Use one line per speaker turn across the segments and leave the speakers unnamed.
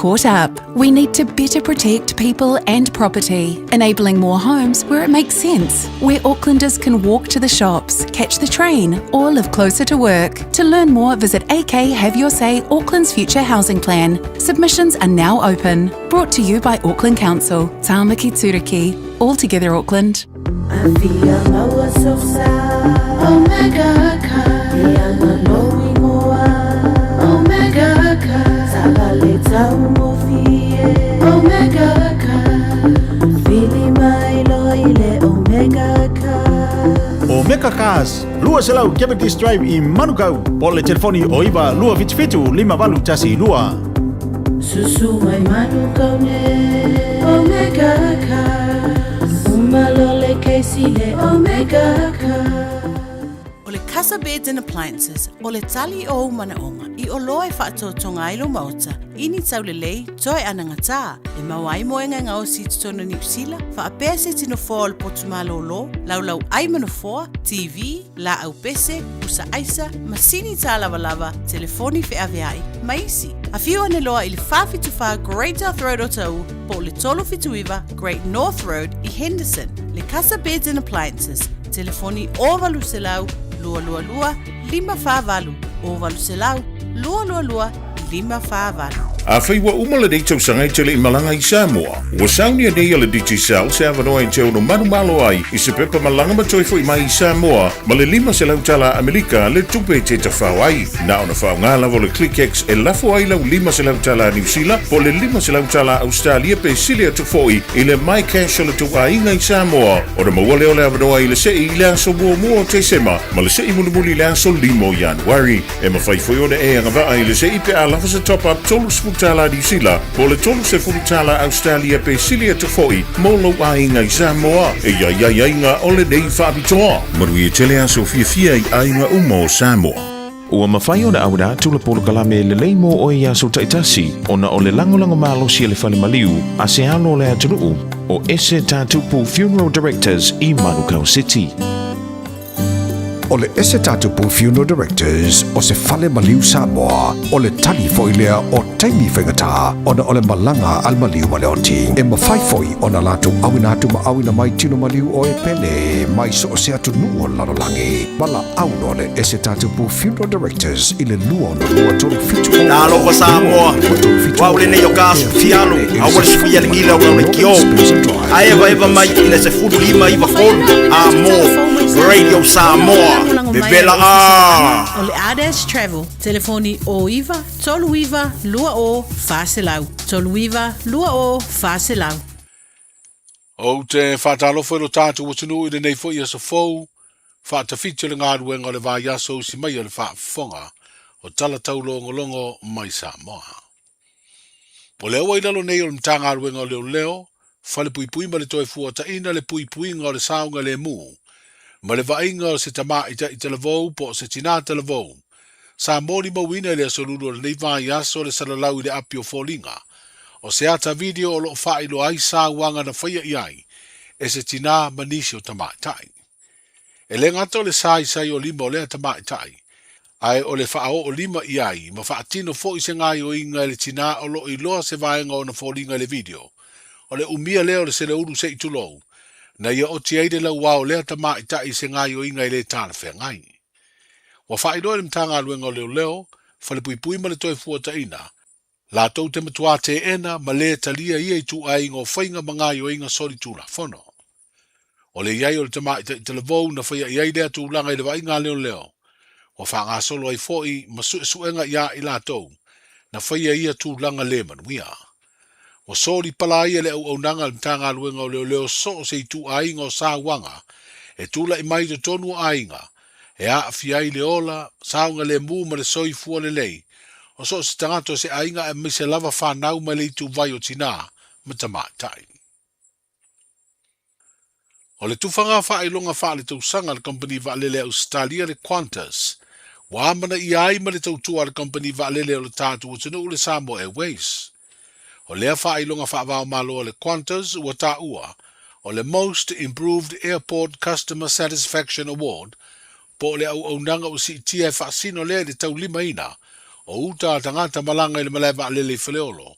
caught up. We need to better protect people and property, enabling more homes where it makes sense, where Aucklanders can walk to the shops, catch the train, or live closer to work. To learn more, visit AK Have Your Say Auckland's Future Housing Plan. Submissions are now open. Brought to you by Auckland Council. Tāmaki Turiki. All together Auckland.
Omega Cars, lua selau Cavendish Drive I Manukau. Pole telefoni o iwa lua fitu 5 tasi lua.
Susu mai Manukau ne Omega Cars. Umalole kesi le Omega Cars.
Ole Casa Beds and Appliances, ole tali o manaonga, I o loe whaatotonga ilo mauta, ini taulelei, toi anangata, e mawai moenga ngā o si tutono New Zealand, wha a pese tino fōa le potumalo lo, lau ai manofoa, TV, la au pese, usa aisa, masini tā lava, telefoni fe aveai, maisi. A whiu ane loa I le whawhituwha Great North Road o tau, po le tolo fituiwa Great North Road I Henderson, le Casa Beds and Appliances, telefoni o valu selau, lua, 5 o valu selau, lua, 5
A Faiva umala dei tau sanga I tele I malanga I Samoa. Ua saunia nei ala digital se avanoa I teo no manumalo ai I se pepa malanga matoifo I mai I Samoa ma le 5 se lau tala Amerika le tupe te tawhau ai. Na ona whao ngā lavo le ClickX e lafo ai lau 5 se lau tala New Zealand po le 5 se lau tala Australia pe silia tufoi I le mai cash o le tuka inga I Samoa. O le mawale o le avanoa I le sei I le anso mua te sema ma le sei mulimuli le anso 5 Januari. E mawhaifoi o le e angawaa I le sei pe a lafa se top up tolu tala New Zealand, po le tolu se furu tala Australia pe silia te foi, molo a inga I Samoa, e ia inga ole nei whabitoa. Marui e tele aso fia I inga umo Samoa.
Ua mawhai o na aura tula polo kalame le leimo o ia so taitasi, ona o le langolango malo si le whale maliu, a se alo le atunuu, o ese tātupu Funeral Directors I Manukau City.
O le ese tātupu Funeral Directors o se whale maliu Samoa, o le tali foilea o taimi whengata, ona o le malanga al maliu ma le oti. E mawhaifoi o na latu awina atu ma awina mai tino maliu o e pele, mai so o se atu nuo lalolangi. Mala auno o le ese tātupu Funeral Directors I le lua no lua tolu fitu.
Nā lofa Samoa, waule nei o kāsu fialo, awale suia le ngila o le kio. A eva mai I le se furu 5 I wakolu, a mo. Radio Samoa, bebela a.
Ole Ades Travel, telefoni o iwa, tolu iwa, lua o, whaselau. Tolu iwa, lua o, whaselau.
O te whātalofa ilo tātu watunu I le nei fo ia sa fau, whātawhitio le ngā ruenga o le vāiaso si mai o le whaafonga o tala taulongo mai Samoa. Po leo wa ilalo nei o le mta ngā ruenga o leo, whale pui ma le toi fuata ina le pui ngā o le saunga le mū. Ma le vainga o se tama I te lavou po se tina te lavou. Sa mori mawina le asolulu le nei vai aso le salalau I le api o fōlinga. O se ata video o lo whai lo ai sa wanga na whaia iai. E se tina manisi o tama itai. E le ngato le sai o 5 o le tama itai. Ai o le whao o 5 iai. Ma whaatino fo I se ngai o inga le tina o lo I loa se vainga o na fōlinga le video. O le umia leo le se le uru se I tulou. Na ia o ti aide lau wao lea ta maa ita I se ngai o inga I le tāna whea ngai. Wa whaidoi le mtanga aluenga o leo, whale pui ma le toi fuata ina. La tau te matua te ena ma le talia ia I tu ai ngō whainga ma ngai o inga sori tūla whono. O le iai o le ta maa ita I te levou na whaia iai lea tū langa I le wainga leo. Wa wha ngā solo ai fōi ma suenga ia I la tau, na whaia ia tū langa le manuia. O sori pala ia le au nanga le mtanga aluenga o leo so se I tu ainga o sa wanga, e tula I mai to tonu ainga, e a fiai le ola, saunga le mu ma le soi fua le lei, o so se tangato se ainga e mise lava whanau ma le tu vai o tina, ma tamatai. O le tufanga wha ilonga wha le tausanga le company wa lele Australia le Qantas, wa amana I ai ma le tautua le company wa lele o le tātu o tunu le Samoa Airways. O lea whailonga whaavao malo le Qantas ua tā ua, o le Most Improved Airport Customer Satisfaction Award, po le au nanga o si tia whaasino lea le tau 5 ina, o uta tangata malanga I le malaiwa lele whaleolo,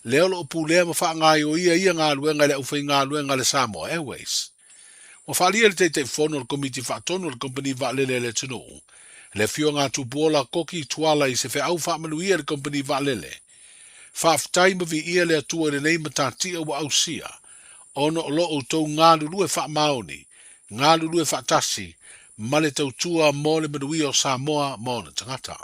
leo lo pulea ma whaangai o ia ngā luenga le ufai ngā luenga le Samoa Airways. Wa whaalia le te whono le komiti whaatono le company waalele le tunu. Le fio ngā tupuola koki tuala i se whi au whaamanuia le company waalele. Whaaftai ma vi ia le atua le nei matatia wa au sia. Ono o lo o tau ngā lulue whaamaoni, ngā lulue whaatasi, ma le tautua mo le manuia o Samoa mo na tangata.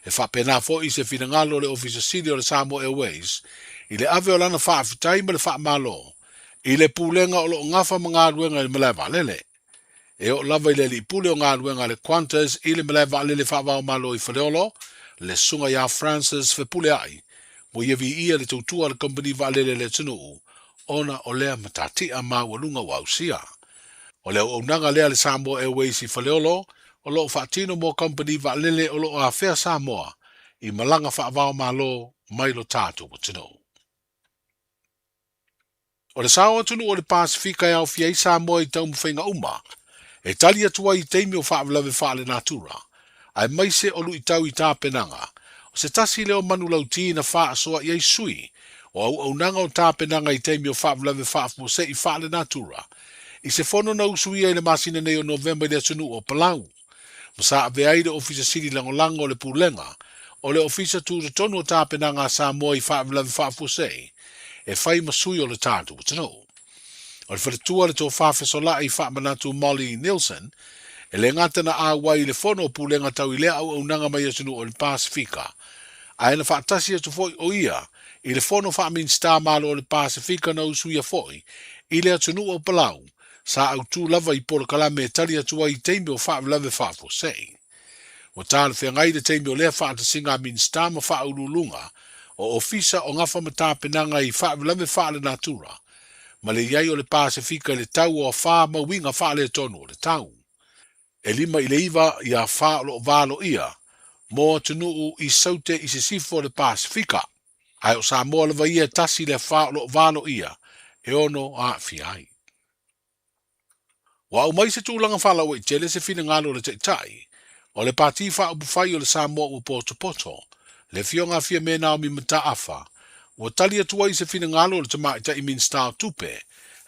E whapena fo i se whingalo le ofisa sili o le Samoa Airways, i le ave o lana whaafitai ma le whaamalo, i le pūlenga o lo ngafa ma ngā ruenga i le malai waalele. E o lava i le li pule o ngā ruenga le Qantas i le malai waalele whaavao malo i whareolo, le sunga ia Francis fe pule ai, mo ia vi ia le tautua le company waalele le tunu, ona o lea matatia ma walunga wausia. O leo o nanga lea le Samoa Airways i whareolo, o lo whaatino mo company waalele o lo a whea Samoa, i malanga whaavao malo mai lo tātou o tino. O le sawa tunu o le Pasifika e au fiai Samoa i tau mwhainga uma, e tali atua i teimi o whaavlawe whaale natura, ai maise o lu i tau i tā penanga, o se tasi leo manu lauti na wha soa i ei sui, o au nanga o tā penanga i teimi o whaavlawe whaafmo se i whaale natura, i se fono na usui e le masina nei o November le tunu o Palau, Masa ave aire ofisa siri lango le pulenga, o le ofisa tu tonu o tāpenanga Samoa i whaavlawe whaafosei, e whai masui o le tātu, tino. O le wharetua le tō whaafesola i whaamanatu Molly Nielsen, e le ngatana a wai le fono o pulenga tau i lea au nanga mai atunu o le Pasifika, a ena whaatasi atu foi o ia, i le fono whaamin star malo o le Pasifika na usuia foi, i le atunu o Palau, sa au tū lava i polo kalame e tali atua i teimi o whaavlawe whaafosei. O tāle whengai le teimi o lea whaatasinga min star ma whaaululunga, o ofisa o ngafa matapenanga i whaavlawe whaale natura, ma le iai o le Pasifika le tau o wha mawinga whaale tonu o le tau. E lima i le iwa i a wha lo valo ia, mo tunuu i saute i se sifo le Pasifika, ai o Samoa le vaia tasi le wha lo valo ia, e ono a fiai. Wa au mai se tūlanga whala o i tele se whina ngalo le teitai, o le pāti wha upu whai o le Samoa u poto poto, le fionga fia me nao mi mata afa, o tali atua i se whina ngalo le tama i ta i min style tupe,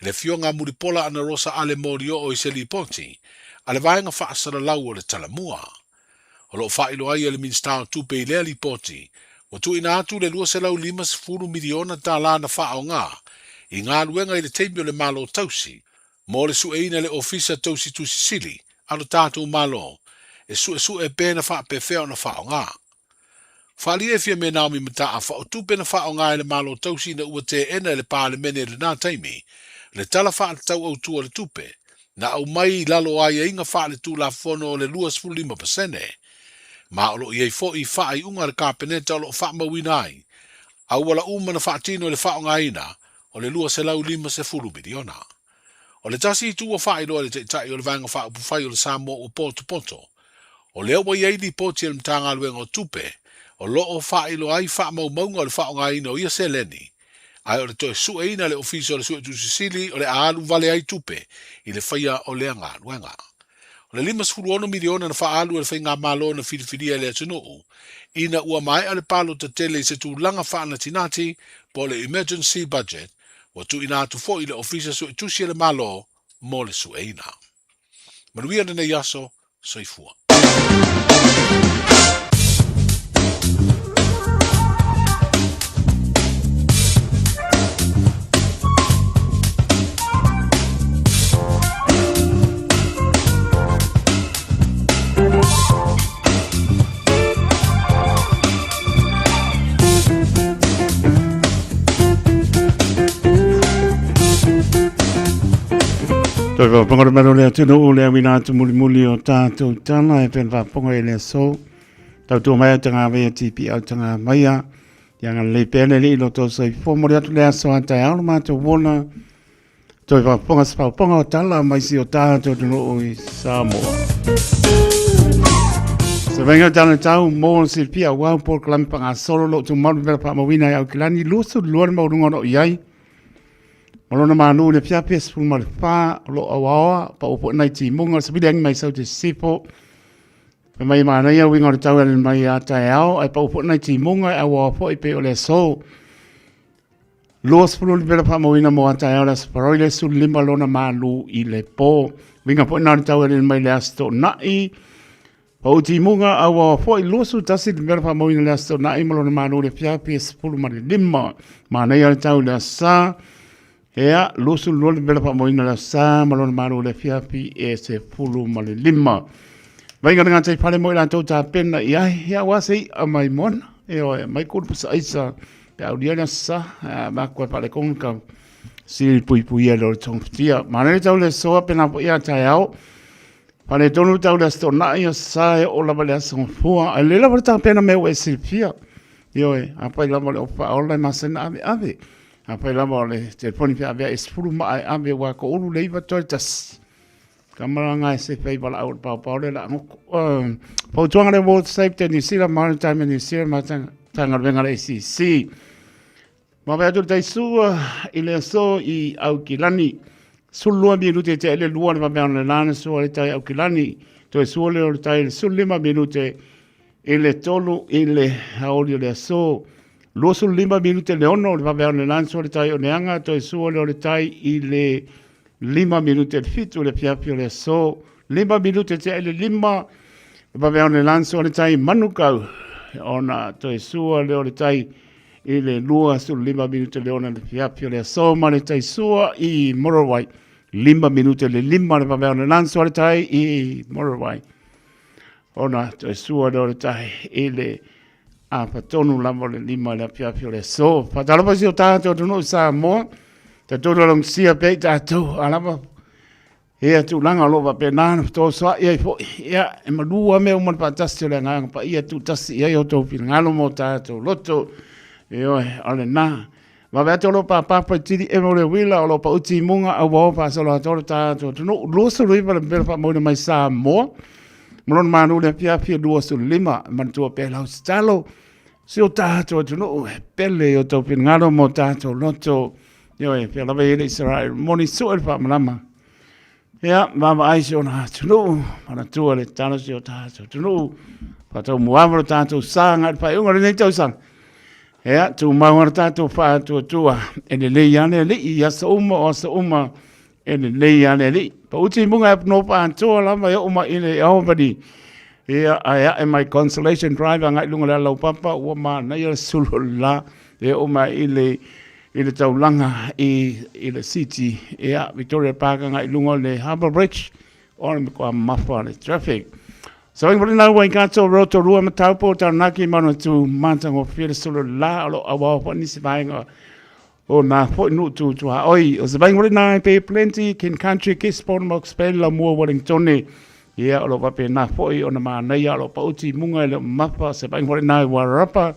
le fionga muripola ana rosa ale morio o i se li poti, ale vaenga wha asara lau o le talamua. O lo wha ilo ai le min style tupe i lea li poti, o tu ina atu le lua se lau 5 miliona ta lana wha o ngā, i ngā luenga i le teimi o le malo tausi, mo le sueina le ofisa tausi tusi sili, alo tātou malo, e su e pēna wha pewhea na wha o ngā. Whali e fia me naomi mata a wha o tupe na wha o ngā le malo tausi na ua te ena le pāle mene le nā taimi, le tala wha tau au tua le tupe, na au mai lalo ai e inga wha le tū la fono o le 25%, ma o lo i ei fo i wha i unga le kāpeneta o lo wha mawina ai, au wala umana wha tino le wha o ngā ina, o le 2.5 miliona. O le tasi i tua wha i loa le teitai o le vanga wha upu whai o le Samoa o poto poto, o leo wa iei li poti le mtanga luenga o tupe, o lo o wha i loa ai wha maunga o le wha o ngā ina o ia se leni, ai o le toe sue ina le ofisa o le sue tu sisili o le aalu vale ai tupe, i le whaia o lea ngā luenga. O le 5 miliona na wha alu e le whainga malo na whiriwhiria le atunuu, ina ua mai ale palo ta tele se tu langa wha na tinati, po le emergency budget, wa tu ina atu fo i le ofisa sue tu si le malo, mo le sue ina. Manuia na yaso, soifua.
Toi whaponga maro lea tino o lea wina atu muli o tātou tana e pen whaponga e lea so. Tau tō mai tanga wea tipi au tanga maia. Ianga le pēne li ilo tō sai fōmori atu lea so atai auna mātou wona. Toi whaponga sa whaponga o tala mai si o tātou tino o i Samoa. Sa venga tana tau mō si pia wau por kalampanga solo lo tu maru vera pa mawina au kilani lusu luar maurunga no iai. Malona manu le pia pes fu mal fa lo awa pa opo nai ti munga se bidang mai sau te sipo mai mana ia winga tau le mai ata ao ai pa opo nai ti munga awa fo i pe ole so Los pulu li pera whamoina mo atai ora sparoi le su lima lona malu i le po. Winga po nari tau e mai le asto nai. O ti munga awa foi losu tasi li pera whamoina le asto nai malona malu le fiapi e spulu ma le lima. Ma nei ari tau le asa. Ea losu loli pera whamoina le asa malona malu le fiapi e se pulu ma le lima. Winga nga tai pale mo i lantou ta pena i ai hea wasi a mai mona. E oe mai kurupu sa isa. Pe au dia sa ma ko pa le kon ka si pui pui e lo tong tia ma ne tau le so pe na ia tai au pa le tonu tau le sto na ia sa e o la le so fua le la volta pe na me o si fia yo e a pa la mo o pa o la ma se na ave a pa la mo le telefoni pe ave es fulu ma ave wa ko ulu le va tortas kamara nga se pe bala au pa le la po tuanga le world safety ni sila maritime ni sila ma tanga venga le si ma vai tu tai sua ile so i au kilani sulua minute te le lua ma me le lana so le tai au kilani to so le tai sulima minute ile tolu ile haoli le so lo sulima minute le ono ma me le lana so le tai o neanga to so le tai ile 5 minute fitu le piapio le so 5 minute te le lima ma me le lana so le tai manukau ona to so le tai i le lua su 5 minute le ona le fiapio le so ma le tai sua i Morowai 5 minute le 5 le pavea le lanso le tai i Morowai ona tai sua le tai i le a patonu lamo le 5 le fiapio le so patalopa si o tātou tunu Samoa te tūra long sia pe tātou alama ea tu langa lopa pe nāna tō soa ia i fo ia e malua me umana patasi le nganga pa ia tu tasi ia i o tō pina ngalo mo tātou loto Eo ale na. Ma vete lo pa tiri e mo le wila o lo pa uti munga au wa pa so la toro ta to no lo so ri pa be pa mo mai sa mo. Mon manu le pia lo so lima man to pe la stalo. Si o ta to no pele o to pin ngalo mo ta to loto. Eo e pe la ve le Israel moni so el pa mama. Ya ma ai so na no mana to le tano si o ta to no. Pa to mo amro ta to sang al pa un le to sang. Ea, tu maunga tātou wha tua e le lei ane li, i asa uma o asa uma e le lei ane li. Pa uti munga e no pa antoa lama e uma i le aobadi. Ea, e mai consolation drive ngai lunga le lau papa, ua ma na ia sulu la, e uma i le taulanga i le city. Ea, Victoria Park ngai lunga le Harbour Bridge, ona me kua mawha le traffic. So I'm going to go to roto rua mataupo ta naki mano tu mantango fira solo la alo awa ni sibainga o na fo no tu oi o sibainga na pe plenty kin country ki spon mo spell la mo Wellington ia alo pa pe na fo o na mana ia alo pa uti munga le mapa sibainga na warapa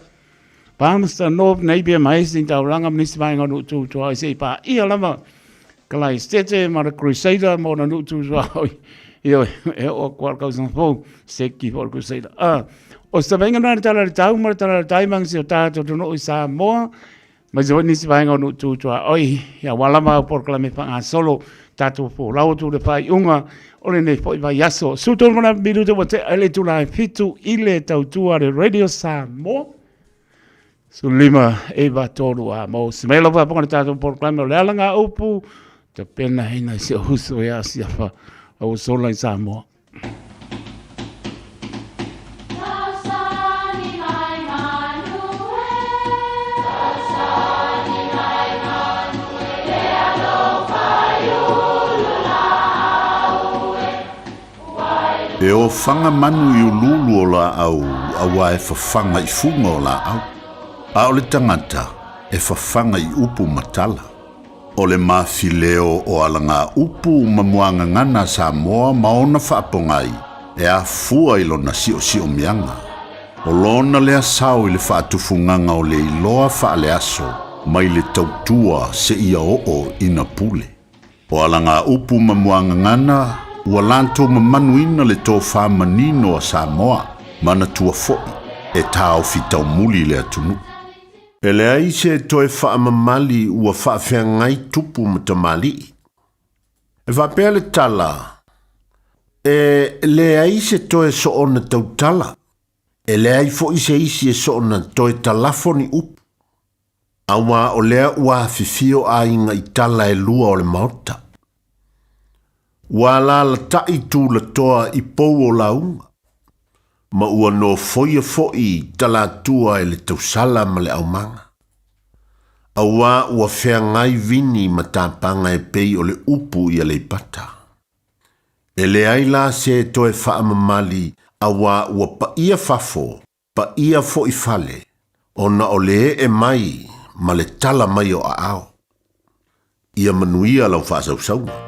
pamsta NOV maybe mai sin ta ranga ni sibainga no tu ai sei pa ia lama kalai stete mara crusader mo na no tu oi Io e o qualcosa un po' secchi por crusader. O sta venga na tala tau mar tala taimang si tato no Samoa. Ma jo ni si venga no tu oi ya wala ma por clame pa solo tato po lau tu de fai unga o le ne foi vai aso. Su to na minuto wote ele tu la fitu ile tau tu a radio Samoa. Su lima e va todo a mo smelo va por tato por clame le langa upu te pena ina si uso ya si fa. O sola in Samoa.
E o whanga manu i ululu o la au, awa e whawhanga i funga o la au. A o le tangata e whawhanga i upu matala. O le mawhileo o alanga upu mamuanga ngana Samoa maona whaapongai e a fua ilo na sio mianga. O lona lea sao i le whaatufunganga o le iloa whaale aso mai le tautua se ia o ina pule. O alanga upu mamuanga ngana ua lanto mamanuina le tō whamanino a Samoa mana tua foi e tāo fitau muli le atunu. E le ai se toe whaamamali ua whaafeangai tupu matamali. E whapea le tala. E le ai se toe so ona tautala. E le ai fo ise isi e so ona toe talafoni upu.
Awa o lea ua fifio a inga I tala e lua o le maota. Ua la la tai tu la toa I pou o launga. Ma ua no foia foi tala tua e le tausala ma le aumanga. Awa ua fea ngai vini ma tāpanga e pei o le upu I le pata. E le aila se toe faa mamali awa ua pa ia fafo, pa ia fo I fale, ona o le e mai ma le tala mai o ao. Ia manuia lau faa sausaunga.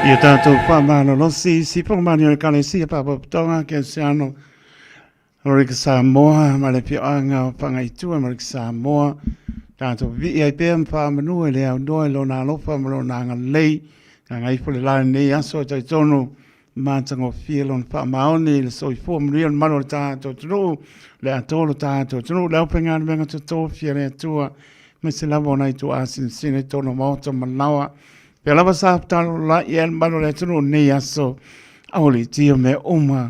Ia tātou whamana losi, si pōmani o kalesi a papaputonga ke seano Rorika Samoa, ma le pioanga o Pangaitua, Rorika Samoa, tātou vi ai pēm whamanu e le au noe lo nā lofa ma lo nā ngalei, Gagaifo le lai nei aso tai tono mātango whielon wha maoni le soi fō mrian mano le tātou tunu le atolo tātou tunu le aupenga menga tu tōwhia le atua me se lavo nei tu asin sine tono maota manawa pe lava sāptalo la i el mano le tunu nei aso aoli tio me uma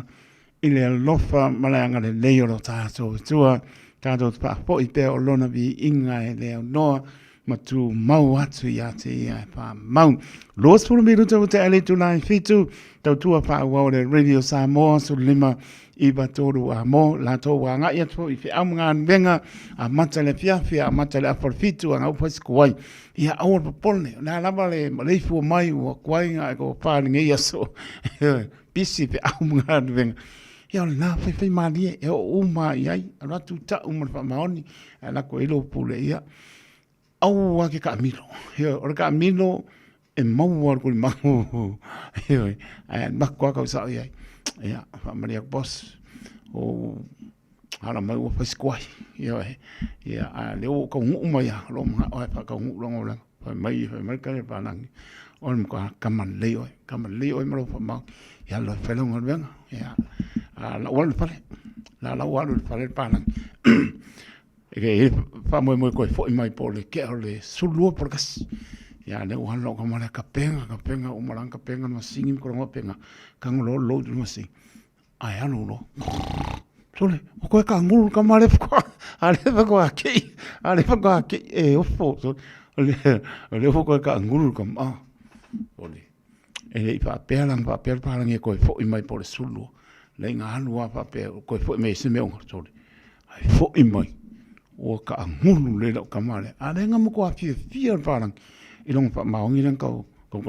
i le alofa malanga le leo lo tātou tua tātou pa po i pe o lona vi inga e leo noa ma tu mau atu i ate i ai pa mau. Los pulu miru tau te ele tu nai fitu, tau tua pa ua o le Radio Samoa su lima i batoru a mo, la tō wa ngai atu i fi amunga venga a mata le fiafia, a mata le apar fitu a ngau pasi kuwai. Ia awar pa polne, na lama le maleifu o mai ua kuwai nga e ko pāni ngai aso, bisi fi amunga venga. Ia ole nā whai maalie, e o uma i ai, a ratu ta umar pa maoni, a lako ilo pule ia. Au ke ka milo. Ora ka milo e mau ar ko mau. Ai makwa ka sa ai. Ya, Maria boss. O ala mai o pasquai. Ya, le o ko nguma ya, lo ma ai pa ka ngu lo la. Mai ka le pa nang. On ka kaman leo mo fa ma. Ya lo felo ngor ben. Ya. La wal pa. La wal pa le pa nang. E fa mo ko fo mai pole ke ole sulu por gas ya le wan lo como ka penga o malang ka penga ma singim ko ngo penga ka ngo lo ma sing ai anu lo sole o ko ka ngul ka male ko ale ko aki e o fo so le fo ko ka ngul ka ma ole e pa pelang e ko fo mai pole sulu le nga anu pa pe ko fo mai se me o sole ai fo mai o ka angulu le lo kamale a renga mo ko afia parang ilong pa maongi lang ko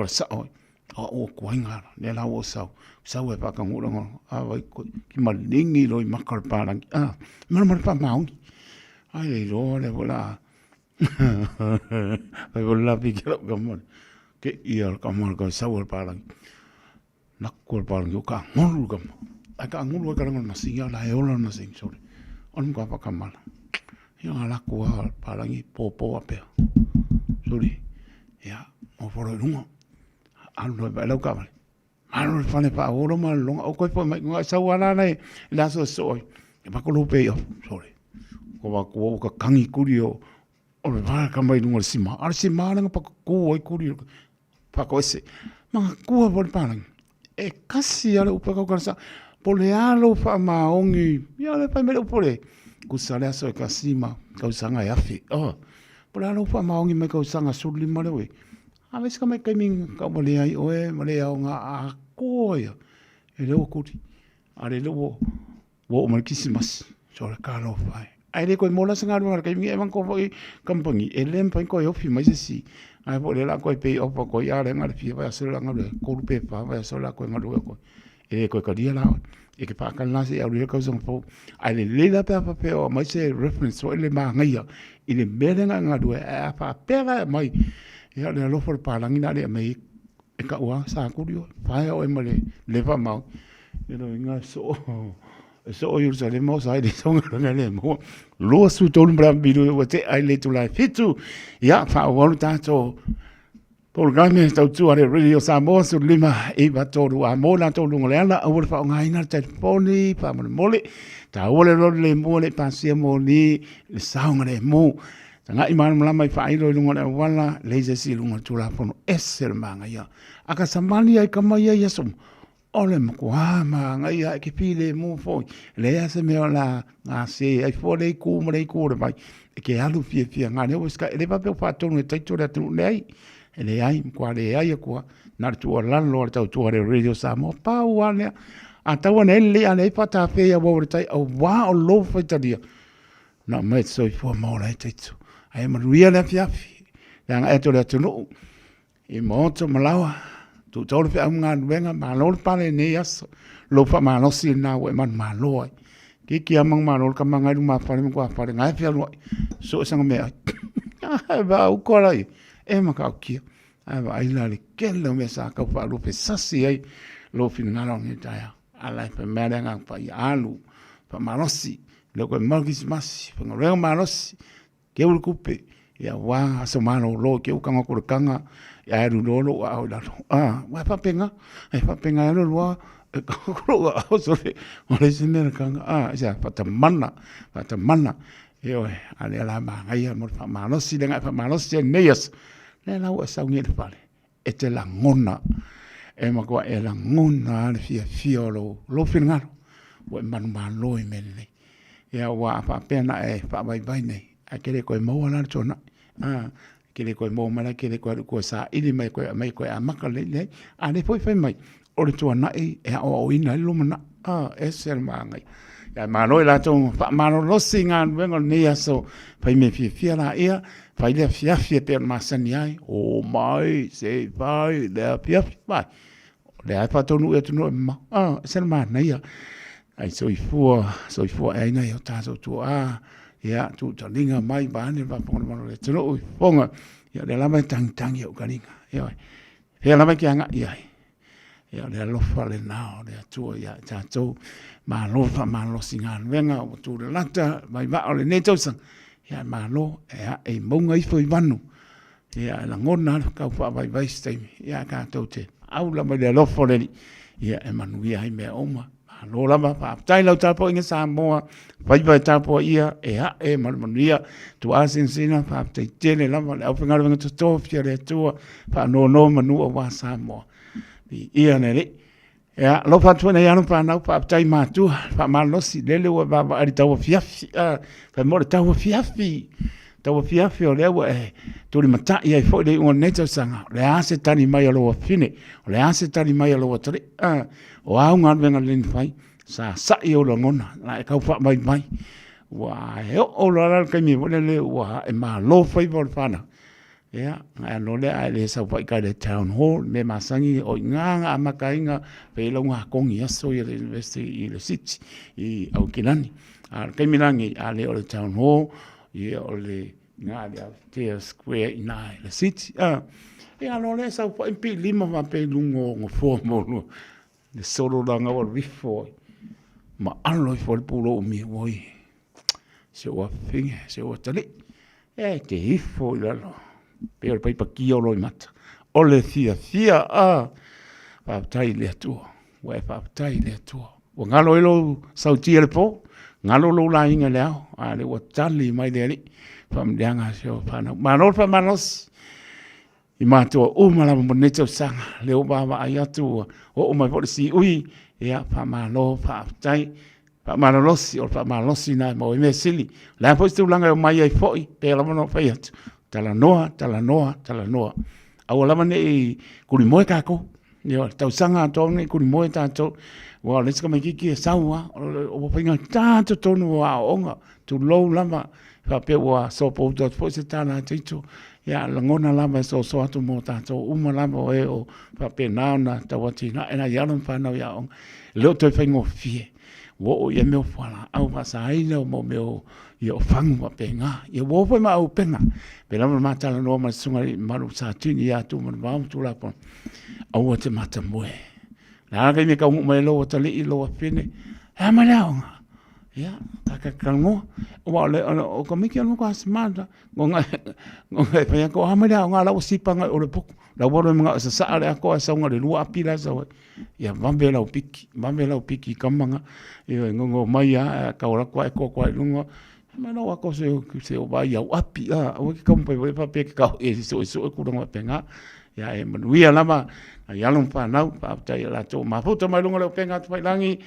sa o ko inga le la o sa e pa ka ngulu a vai ko ki malingi lo i makar parang mar pa maongi ai lo le vola ai vola pikelo kamale ke ia kamale ko sa o parang nakko parang yo ka ngulu kam a ka ngulu ka ngulu masinga la e ola masing sorry on ko pa kamala yo ala ko palangi popo ape suri ya o foro lunga alo ba lo ka alo fane pa oro ma lunga o ko po mai sa wala nei la so e ba ko lo pe yo sori ko ba ko ka kangi kurio o ba ka mai lunga sima nga pa ko ai kurio pa ko ese ma ko vol palang e kasi ala upa ka sa pole alo fa maongi ya le pa me lo pole kusale aso e kasima kausanga yafi pula no fa maongi me kausanga suli malewe aves ka me kaiming ka mole ai oe mole au nga a koia e le okuti ale lo wo mal kisimas so le kalo fai ai le ko mola sanga no ka mi e man ko foi kampangi e lem pa ko yo fi mai si ai po le la ko pe o ko ya le ngal fi va se la ngal ko pe pa va so la ko ngal ko e ko ka dia la e ke pa kan nasi au le kausang po ai le la pa o mai se reference so le ma ngai i le merenga nga due a pa pera mai ia le lo for pa langina le mai e ka ua sa kurio fa o e male le va mau e no nga so o Jerusalem mo sai di songa nga le mo lo su tolu bram bidu o te ai le tu lai fitu ia fa o ta to Polgame tau tu are Radio Samoa su lima e va toru a mola to lunga le ala o fa nga ina telefoni pa mole ta ole lo le mole pa sia moli le saunga le mo nga imana mala mai fa ilo lunga le wala le si lunga tu la pono eser manga ya aka samali ai kama ya yasum ole mo ma nga ya ke pile mo fo le ya se me la nga se ai fo le ku mo le ku vai ke alu fia nga ne o ska le va pe fa tonu e tai tu le tu le ele ai kwa le ai kwa na tu la lo tau tu re Radio Samoa pa wane a tau ne le ale pa ta fe ya wo tai o wa o lo fa ta dia na mai so fo mo le tai tu ai ma ria le fiafi yang e to le tu no e mo to malawa tu to le fa nga venga ma lo pa le ne yas lo fa ma no si na we man ma lo ki amang ma lo ka manga ma fa le ko fa nga fa lo so sang me ba u ko lai e maka kia ai la le kelo me sa ka pa lo pe sasi ai lo fina la ni taya ala pe merenga pa alu pa malosi lo ko magis mas pa ngore malosi ke ul kupe ia wā so mano lo ke ukanga ko kanga ia ru lo au la wa papenga lo lo ko o so le sine kanga ia patamana io ale la ma ia mo fa malo si le fa malo si neias le la wa sa ngi pale e te la ngona e ma ko e la ngona le fia lo finga wa man malo i mele ia wa fa pena e fa vai nei a kere ko mo la chona kere ko mo mala kere ko sa ili mai ko a maka le a le foi fai mai o le chona e o ina lo mana e ser mangai ya malo la tong fa malo lo singa vengo nia so fai me fia la ia fai le fia pe masani ai o mai se vai le fia vai le fa tonu e tonu ma ser ma nia ai so i fu ai na yo ta so tu ya tu talinga mai ba ne va pon malo le tonu ponga ya le la mai tang yo kalinga ya la mai kianga ia ya le lo fa le na le tu ya ta tu malo singa venga o tu lata vai va o le neto sang ya malo e monga i foi vanu ya la ngona ka fa vai stai ya ka tote au la mai le lo fo le ya e manu ya me oma malo la ma pa tai lo ta po inga Samoa vai ta po ia e manu ia tu asin sina pa tai tele la ma au finga venga to fia le tu pa no manu o wa Samoa ia ne ya lo fa tu na ya no pa na pa tai ma tu pa ma lo si le wa ba ari ta wa fiafi fa mo ta wa fiafi o le wa tu ri mata ia fo le on neto sanga le ase tani mai lo fine le ase tani mai lo tre o a un venga le fai sa i lo ngona la ka fa mai wa o lo ka mi le wa e ma lo fai vol fana ya no le ale sa vai ka le town hall me masangi o nga amakainga pe lo nga kongi aso i le university i le city i au kinani ka milangi ale o le town hall i o le nga le square i na le city no le sa vai pe lima va pe lungo ngo fo mo le solo langa o rifo ma allo fo le pulo mi voi se wa finge se wa tali ke ifo lo pe pai pa ki o lo mata o le fia pa tai le tu wa pa tai le tu o ngalo ilo sauti le po ngalo lo la inga le ale wa tali mai le pa mdanga sio pa na manol pa manos i mato o mala mo neto sanga le o baba ai atu o mai po si ui ya pa malo pa tai pa malosi o pa malosi na mo me sili la po stu langa mai ai foi pe la mo fa yat tala noa. Awala mane i kuri moe kako. Yo, tau sanga tau ne kuri moe tātou. Wa let's come kiki e saua. O whainga tātou tonu wa onga. Tu lou lama. Fa pe wa sopo utot po se tāna teitu. Ya langona lama so atu mo tātou. Uma lama o fa pe naona tawati. Na ena yalan whanau ya onga. Leo toi whaingo fie. Wo o ia meo whala. Au masa aina o mo meo ia o whangu wa penga. Ia wo fai ma au penga. Pe lama matala noa ma sunga maru sa tini ia tu manu maam tu la pon. Au te mata moe. Nā kai me ka ungu mai loa tali i loa pene. Hea ma lea onga. Ia, taka kango. Wa ole o ka miki anu ka semata. Ngonga e ko ha ma lea onga lau sipanga o le poku. La waro mga sa saa le ako sa unga le lua apila sa wa. Ia vambe lau piki kamanga. Ia ngongo mai a ka ora kwa e kwa lunga. Mana wa ko se o vai au api o ki kampai vai pa pe ka e so ku ronga penga ya e manuia lama ya lon pa nau pa tai la to ma puta mai longa le penga tu langi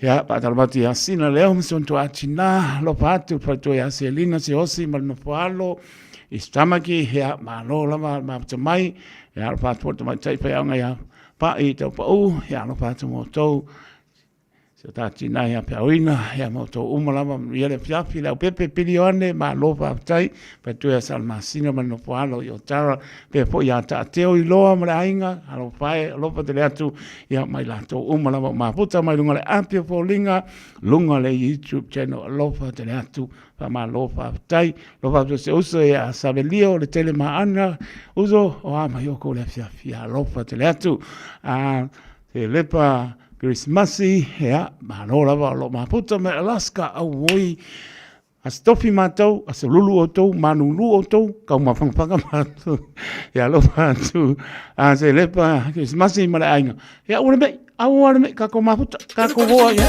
ya pa talbati ya sina le om son to atina lo patu pa to ya selina se osi mal no palo istamaki ya ma lo lama ma mai ya pa to mai tai pa ya pa i to pa ya lo pa to mo to se tati na ya peoina ya moto umalama ya le fiafi la pepe pilione ma lova tai pe tu ya salmasina ma no poalo yo tara pe po ya ta teo i loa ma ainga alo pai lova te atu ya mai la to umalama ma puta mai lunga le ampia folinga lunga le YouTube channel lova te atu pa ma lova tai lova se uso ya sabelio le tele ma ana uso o ama yo ko le fiafi ya lova te atu se lepa Christmasi, ya, ma no lava lo ma puta me Alaska a woi stofi mātou, a se lulu o tau, manulu o tau, kau mawhangwhanga mātou. Ia lo mātou, a se lepa, ke se masi mara ainga. Ia ura mei, au ura mei, kako maputa, kako hoa, ia.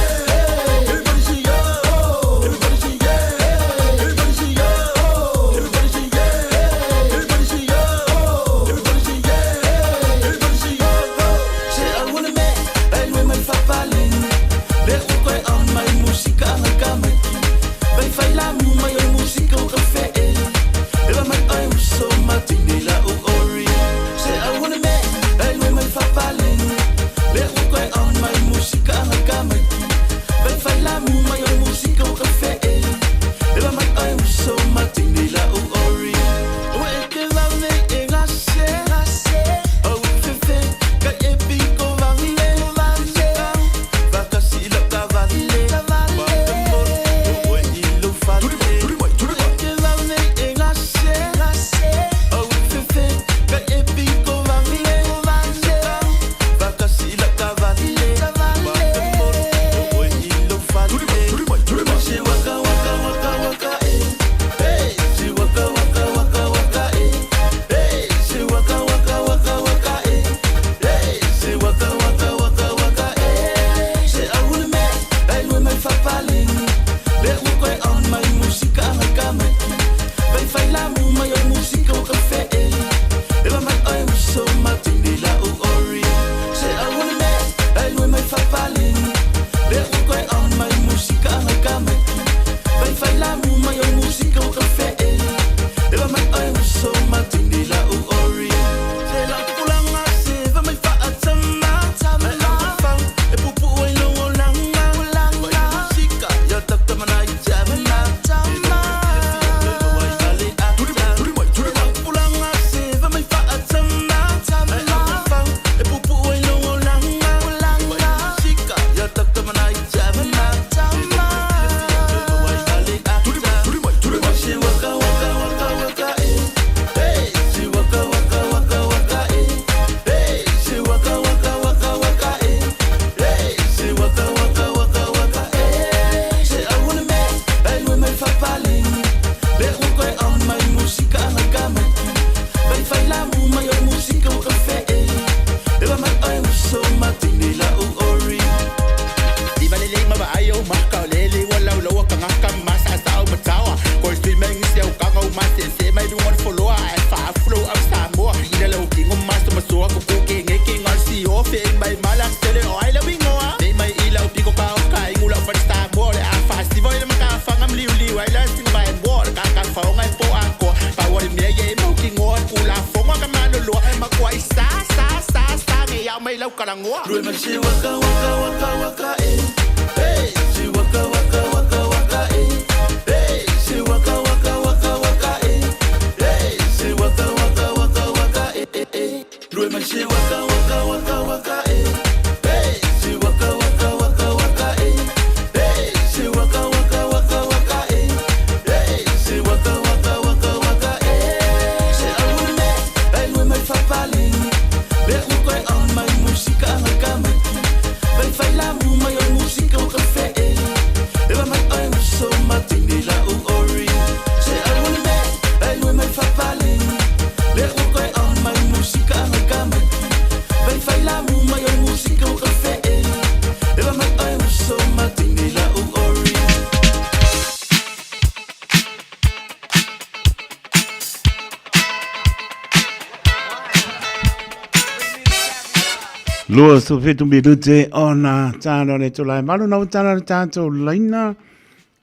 Lua su fitu birute ona tano ne tulai malu na utana tato laina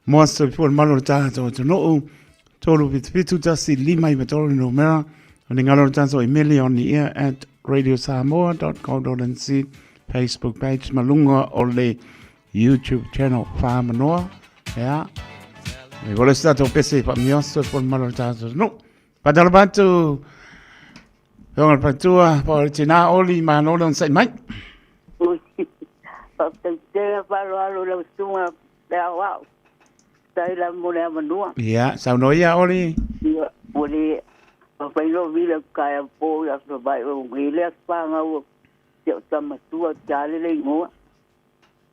moa su fitu malu tato no tolu fitu tasi lima I betolo no mera ni ngalo tato Emily on the air at radiosamoa.co.nz Facebook page malunga ole YouTube channel Famanoa ya e vole stato pese pa miosto por malu tato no padalo bantu Yung patua por tina oli manolo sa mai.
Pagtagtega palo la stunga dawa. Taila mona manua.
Ya, sa no ya oli.
Ya, oli pailo vila kaya po ya so bai o ngile spanga o yo sama tua jale le ngo.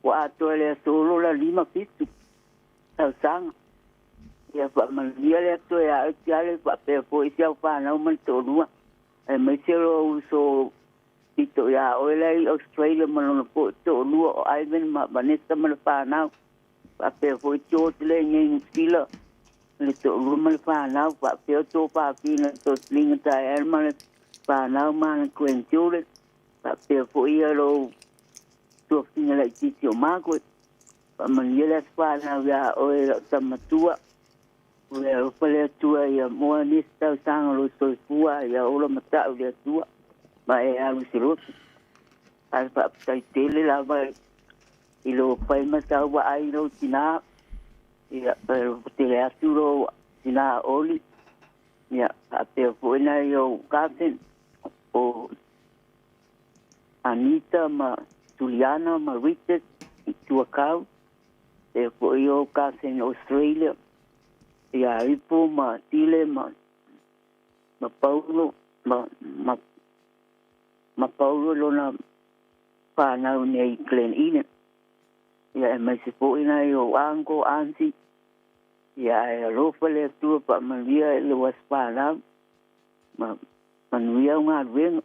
Wa to le solo la lima pitu. Sa sang. ia whamalia le atu e a tiare whapea po i siau whanau man tōrua. E mai sero uso ito ia oelei Australia manona po tōrua o Ivan ma Vanessa man whanau. Whapea po i tōt le ngai sila. Le tōrua man whanau whapea tō pāpina tō slinga tai er man whanau man kuentiure. Whapea po i aro tō whina lai titi o mākoe. Whamalia le whanau ia oe tamatua. Ua upale atua ia moa nisi tau sanga lo soifua ia ola matau le atua. Ma e alu sirotu. Ai whaapatai tele lawa i lo whai matau wa ai lo tina. Ia tele atu lo tina oli. Ia apea poena i o Garden o Anita ma Juliana ma Richard i tuakau. E po i o Garden Australia. Ia ipo ma tile ma Paulo ma Paulo lona whanau nei Glen Eden. Ia e mai se po ina i o ango ansi. Ia e rofa le atua pa manuia e le was whanau. Manuia unga ruenga.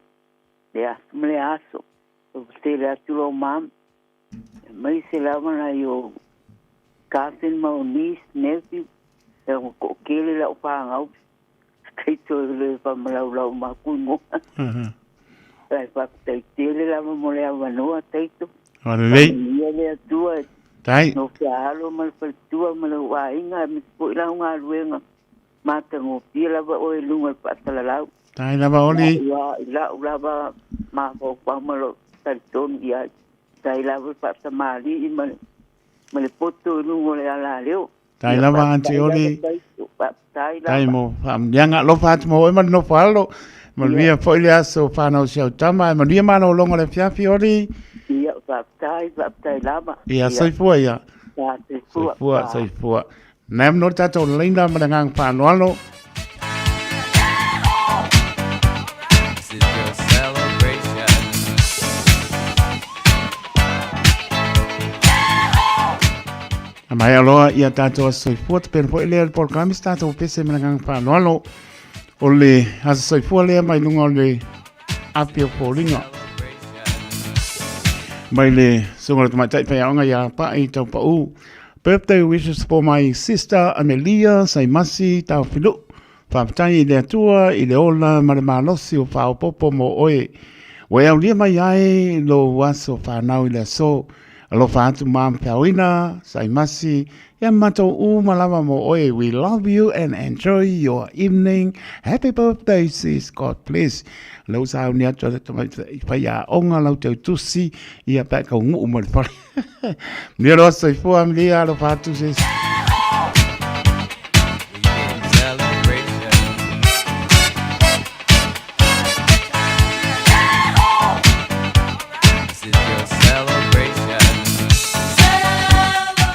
Le asu le aso. O te le atu lo mam. E mai se lawana i o Catherine ma o niece, nephew. E ko kele la o pangau. Kei to le pa malau ma kungo. Ai pa te tele la mo le avanoa teito.
Ora lei.
Ia le atua.
Tai.
No ke alo mal pa tua mal wa inga mi po la nga luenga. Mata ngo pila ba o lunga pa talalau.
Tai la ba oli.
La ba ma po pa malo tarton ia. Tai la pa tamali mal mal poto lungo le ala leo.
Tai lava anti oli. Tai mo amlianga lo fat mo e man no falo. Mo via foi aso fano sia tama mo dia mano longo le fiafi oli.
Ia tai lava.
Ia soifua ia. Soifua. Nem no tato linda madangang panualo. Mai aloha ia tātou soifua te pēr poe lea por kamis tātou pese menangang whanolo o le hasa soifua lea mai lunga o le apio pōringa. Mai le sunga tu mai tai whai aonga ia pa i tau pa u. Birthday wishes for my sister Amelia Saimasi tau whilu. Whapatai i le atua i le ola mare malosi o whaopopo mo oe. Wai au lia mai ai lo waso whanau i le so. Alofa atu mam pauina, Saimasi, ia matou malama mo oe. We love you and enjoy your evening. Happy birthday, sis. God bless. Lau sa au ni atu ale tamai whai a onga lau tau tusi, ia pēk au ngu umari whare. Nia roa soifua amlia alofa atu, sis.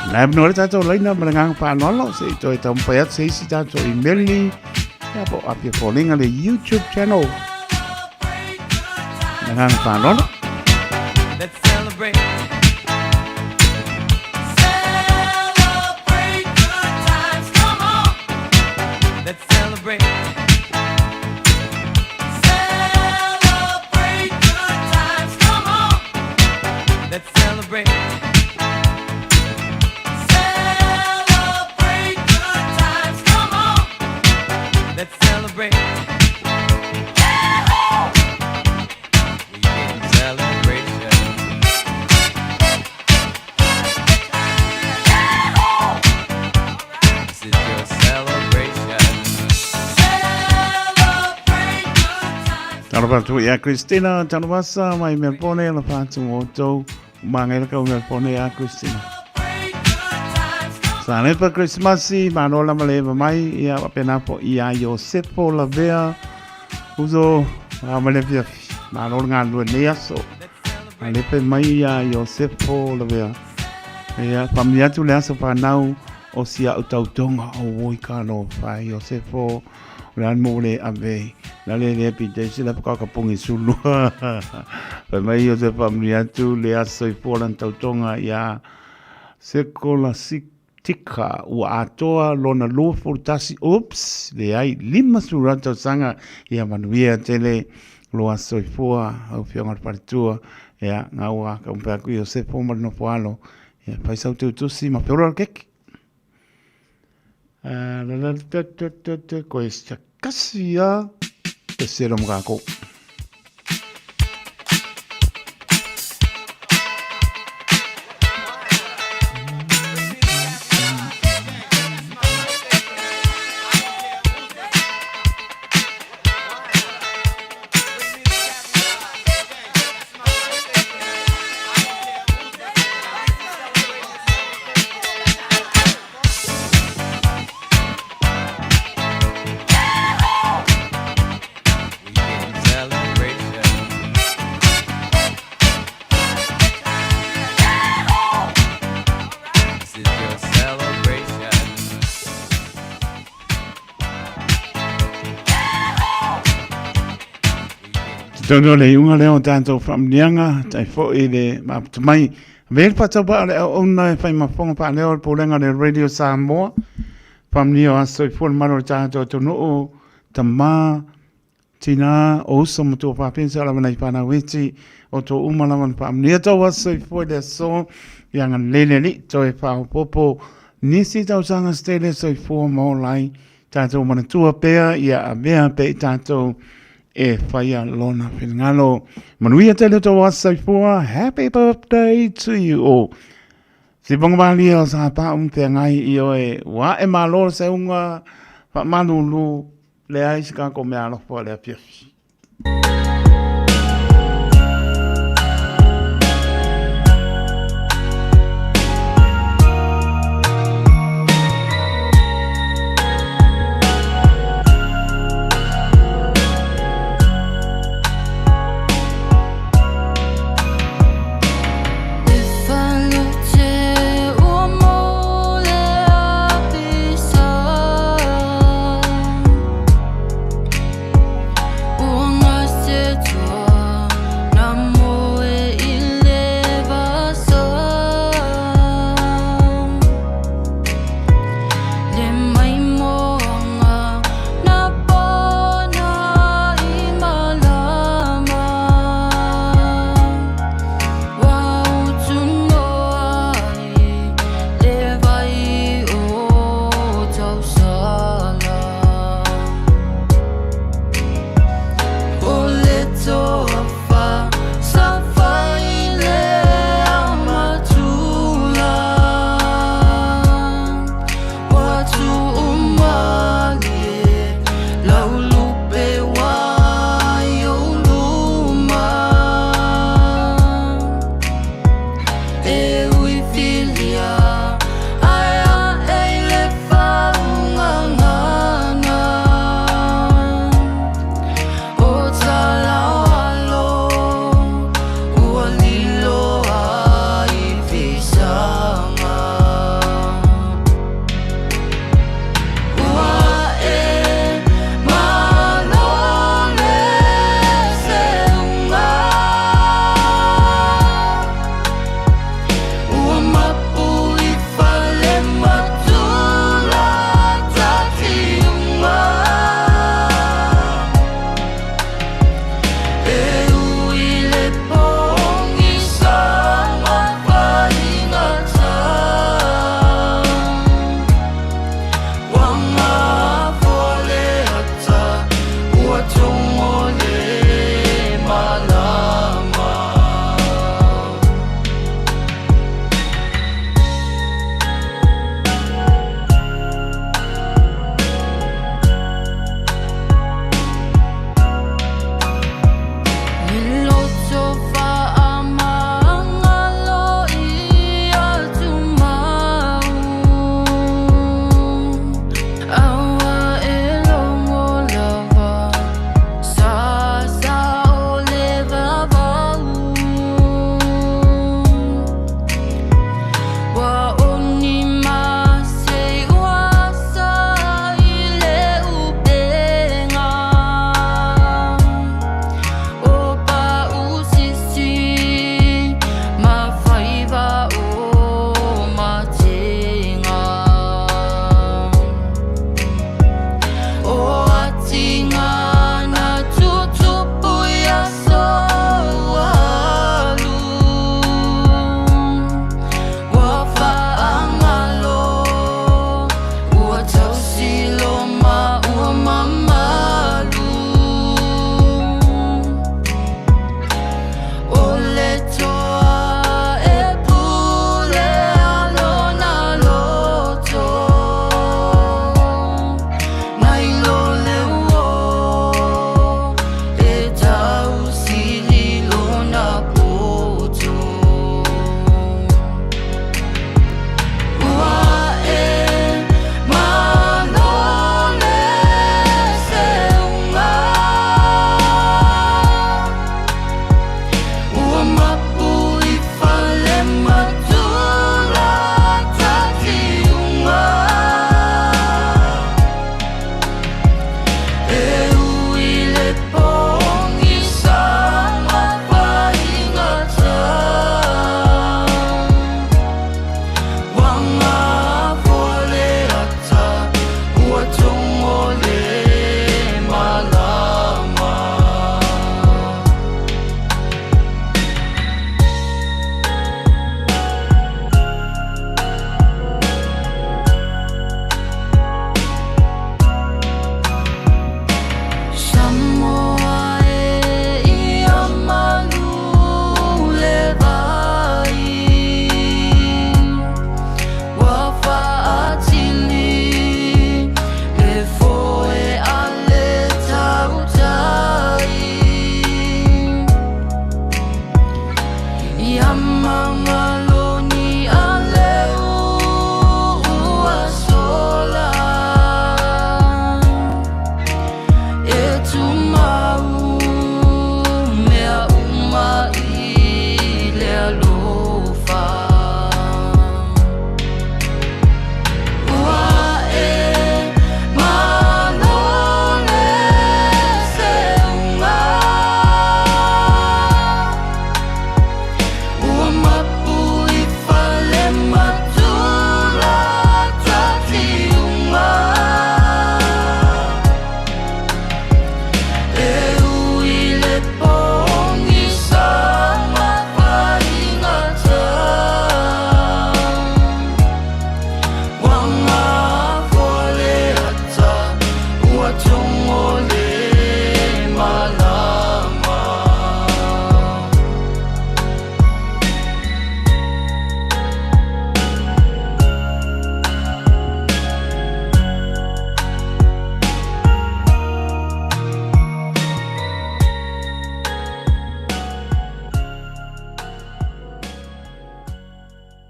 Nai menore tātou laina marangang whanolo, se toi tau mpaiat se isi tātou i meli, ia po apia pōlinga le YouTube channel. Marangang whanolo. Let's celebrate. Celebrate good times, come on. Let's celebrate. Celebrate good times, come on. Let's celebrate. Let's celebrate. We can celebrate. This is your celebration. Celebrate good times. Talo patu ia Christina, talo basa mai Melbourne la patu moto mangela ka Melbourne ia Christina. Sane pa Christmasi, manola maleva mai, ia apena po ia Josepo la vea, uso amalevia, manola ngandua neaso, alepe mai ia Josepo la vea, ia familia tu lea so panau o sia utautonga o woikano fa Josepo, ran mole ave, la le pite sila pa kapungi sulu, pa mai Josepo familia tu lea so ipolan tautonga ia sekola sik tika ua atoa lona lua furtasi ups le ai 5 surata sanga ia manuia tele loa soifua au fionga paritua ia ngaua ka umpa ku yo se pomar no poalo ia paisau tu tusi ma peora kek la ko es kasia te sero mgako Tono le unga leo tanto famnianga tai fo ile ma mai vel patsa ba le ona fai ma fonga pa leo polenga le radio Samoa famnio aso i for maro tanto tono o tama tina o somo to pa pensa la mai pa na weti o to uma la man famnia to aso i for le so yang lele li to e pa popo nisi tau sanga stele so i for mo lai tanto mana tua pea ia a mea pe tanto e whaia lona whingalo. Manuia te leto wasai fua, happy birthday to you all. Si bongabali o sa pa te ngai i o e wa e malo se unga pa manulu le aisika ko mea lopo le apiafi.
Oh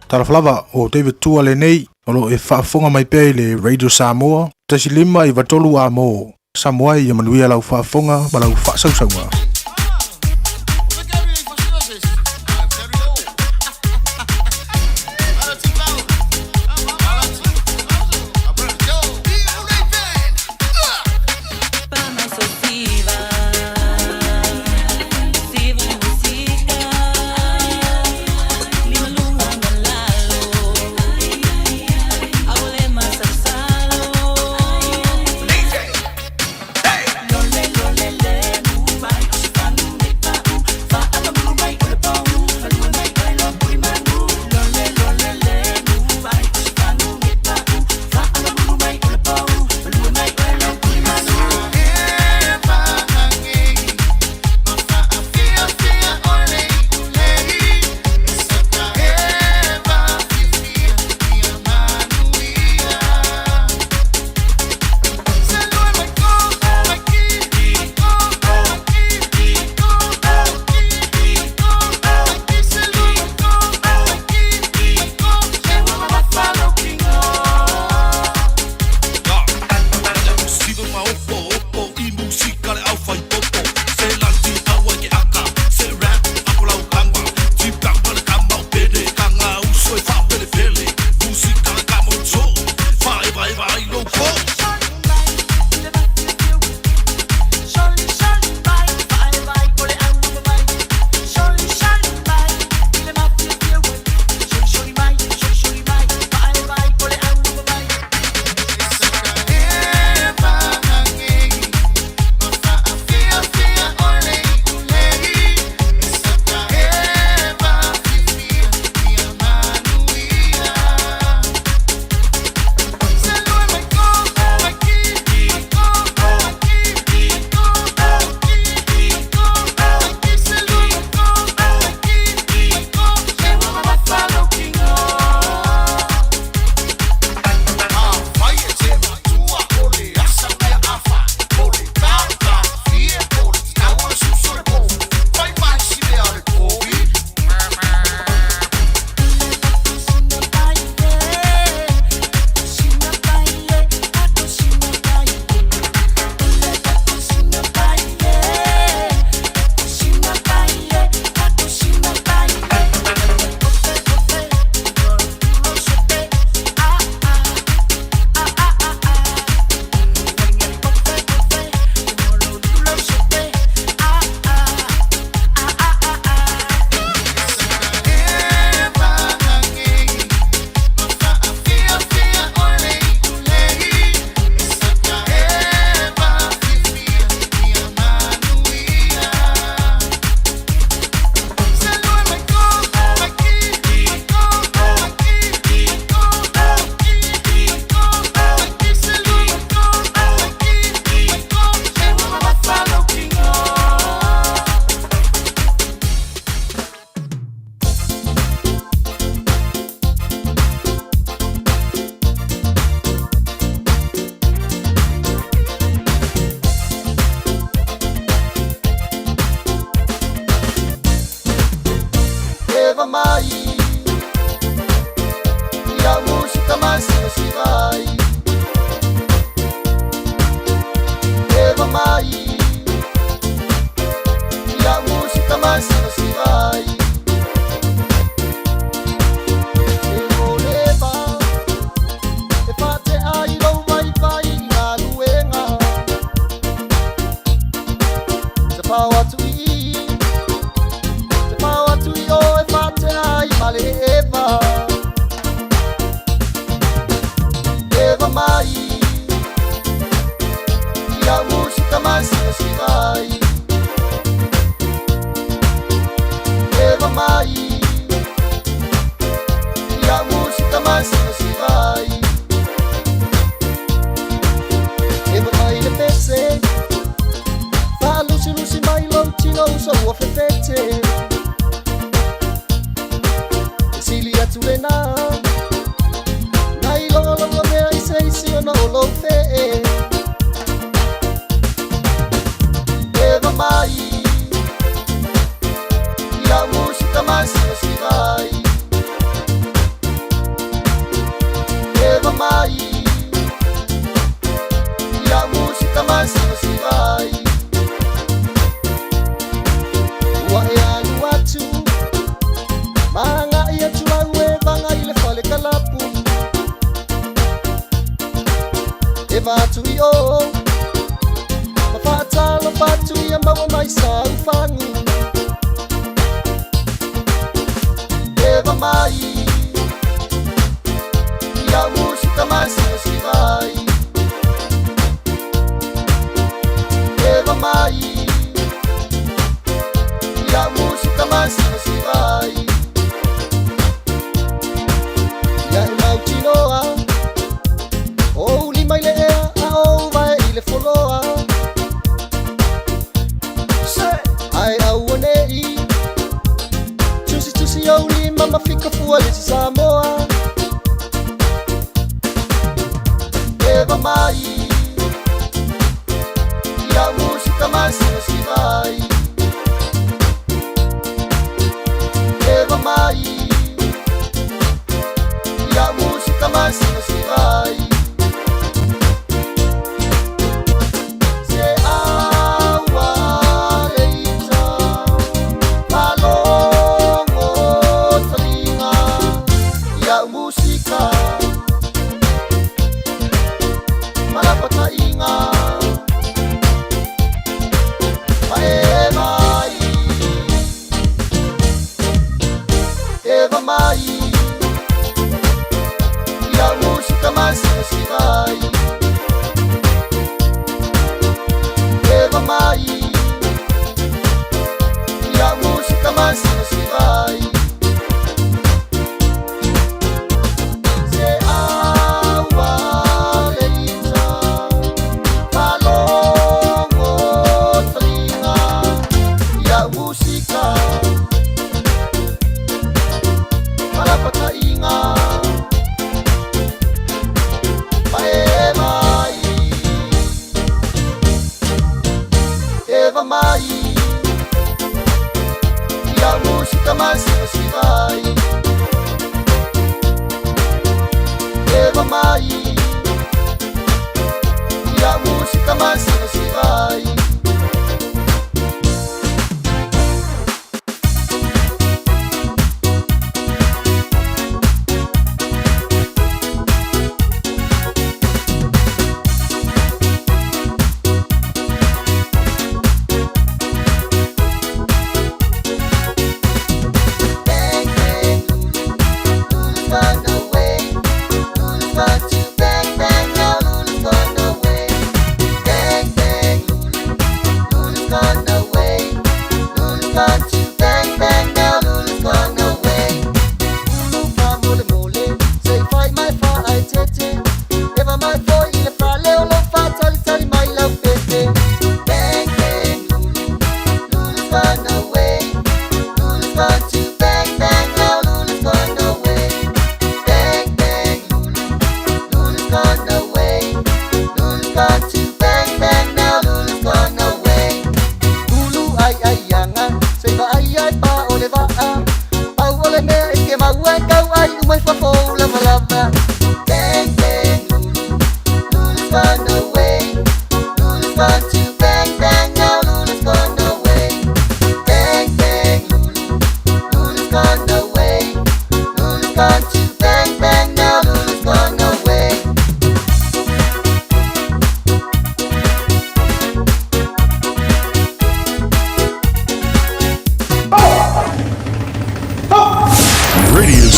Talaflava o David Tua le nei, o lo e whaafonga mai pei le Radio Samoa, tasi lima i watolu a mo. Samoa i amanuia lau whaafonga, ma lau whaasausaunga.
vatu I o Ma whaatalo vatu I a maua mai sa ufangu Eva mai Ia musika mai si vai Eva mai Ia musika mai si vai Ia e mau tinoa O li mai le ea a o vai I le foloa Ai au anei Tusi o li mama fika fua le si Samoa Eva mai Ia musika mai si vai Eva mai Ia musika mai si vai Se awa leita Palongo talinga Ia musika Malapata inga Eva mai Ia musika mai si vai Eva mai Ia musika mai si vai Se awa leita Palongo talinga Ia musika Malapata inga Eva mai Ia musika mai si vai Eva mai Ia musika mai si vai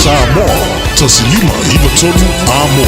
Samoa, tasilima iba tolu amo.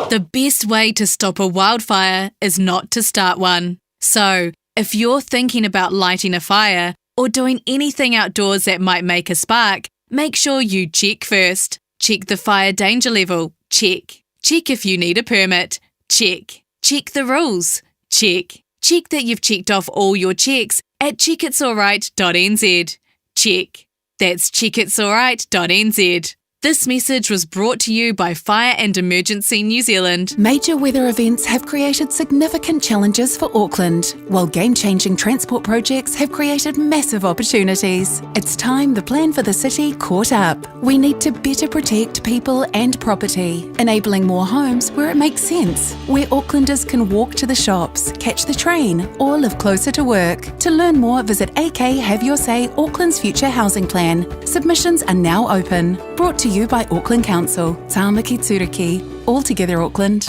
The best way to stop a wildfire is not to start one. So, if you're thinking about lighting a fire or doing anything outdoors that might make a spark, make sure you check first. Check the fire danger level. Check. Check if you need a permit. Check. Check the rules. Check. Check that you've checked off all your checks at checkitsallright.nz. Check. That's checkitsallright.nz. This message was brought to you by Fire and Emergency New Zealand.
Major weather events have created significant challenges for Auckland, while game-changing transport projects have created massive opportunities. It's time the plan for the city caught up. We need to better protect people and property, enabling more homes where it makes sense, where Aucklanders can walk to the shops, catch the train, or live closer to work. To learn more, visit AK Have Your Say Auckland's Future Housing Plan. Submissions are now open. Brought to you by Auckland Council. Tāmaki Turiki. All together Auckland.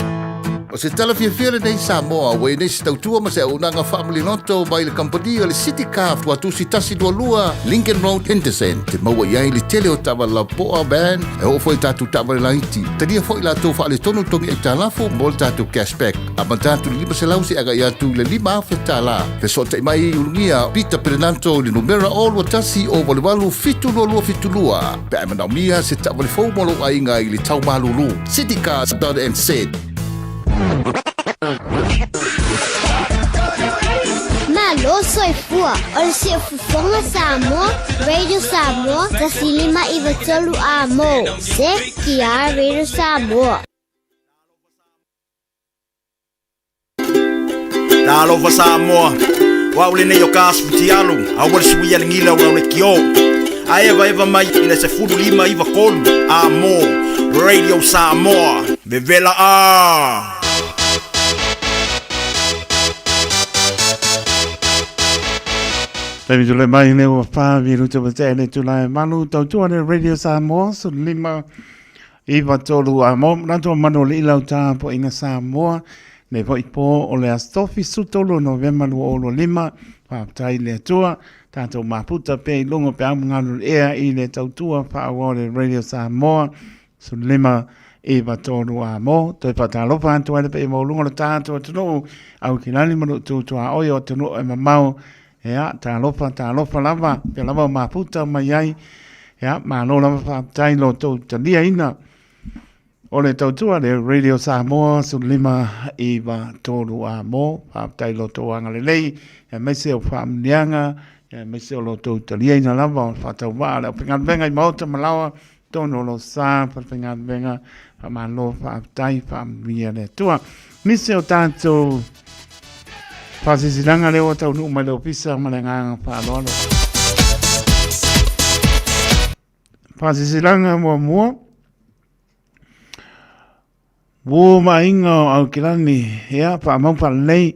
O se tala whiawhia nei Samoa, wei nei se tautua ma se aunanga whaamaliloto mai le kampania le City Car tua tusi tasi dua lua Lincoln Road Henderson. Te maua iai le tele o tawa la poa ban e o foi tatu tawa le laiti. Tania foi la tau whaale tonu tongi e tālafo mo le tatu cashback. A ma tatu lima se lausi aga ia tu le lima awhi tāla. Te so te mai urungia Peter Perenanto le numera o lua tasi o wale walu fitu lua. Pe a manaumia se tawa le fau molo ainga i le tau malulu. citycars.nz.
Malo soy fua, o se fufonga Samoa, Radio Samoa, tasilima iwa tolu amo, se kia Radio Samoa.
Talofa Samoa, waule nei o kasu tialu, awal suia ngila wa le kio. Aeva eva mai ina se fudu lima iwa kolu, amo, Radio Samoa, vevela a.
Taimi tule mai leo whaawiru te watene tula e manu tautua ne Radio Samoa so lima iwa tolu a mo nato manu le ilau tā po inga Samoa ne po ipo o le astofi sutolo novemba lua olo lima whaatai le atua tātou maputa pe i longo pe amungaru ea i le tautua whaawa le Radio Samoa so lima iwa tolu a mo toi patalofa antua le pe i mo lungo le tātou atunu au kinani manu tūtua oio atunu e mamau ya talofa lava pe lava maputa mai ai ya malo lava tai lo to talia ina ole tautua le Radio Samoa su lima iwa tolu a mo tai lo to anga le lei e mese o famlianga e mese o lo to talia ina lava fa tau va le pingan venga i mota malawa tono lo sa per pingan venga ma lo fa tai famlia le tua mese o tanto Pasisilanga leo tau nu mai leo pisa malenganga whaaloalo. Pasisilanga mua. Wo mainga au kilani. Ea whaamaupa nei.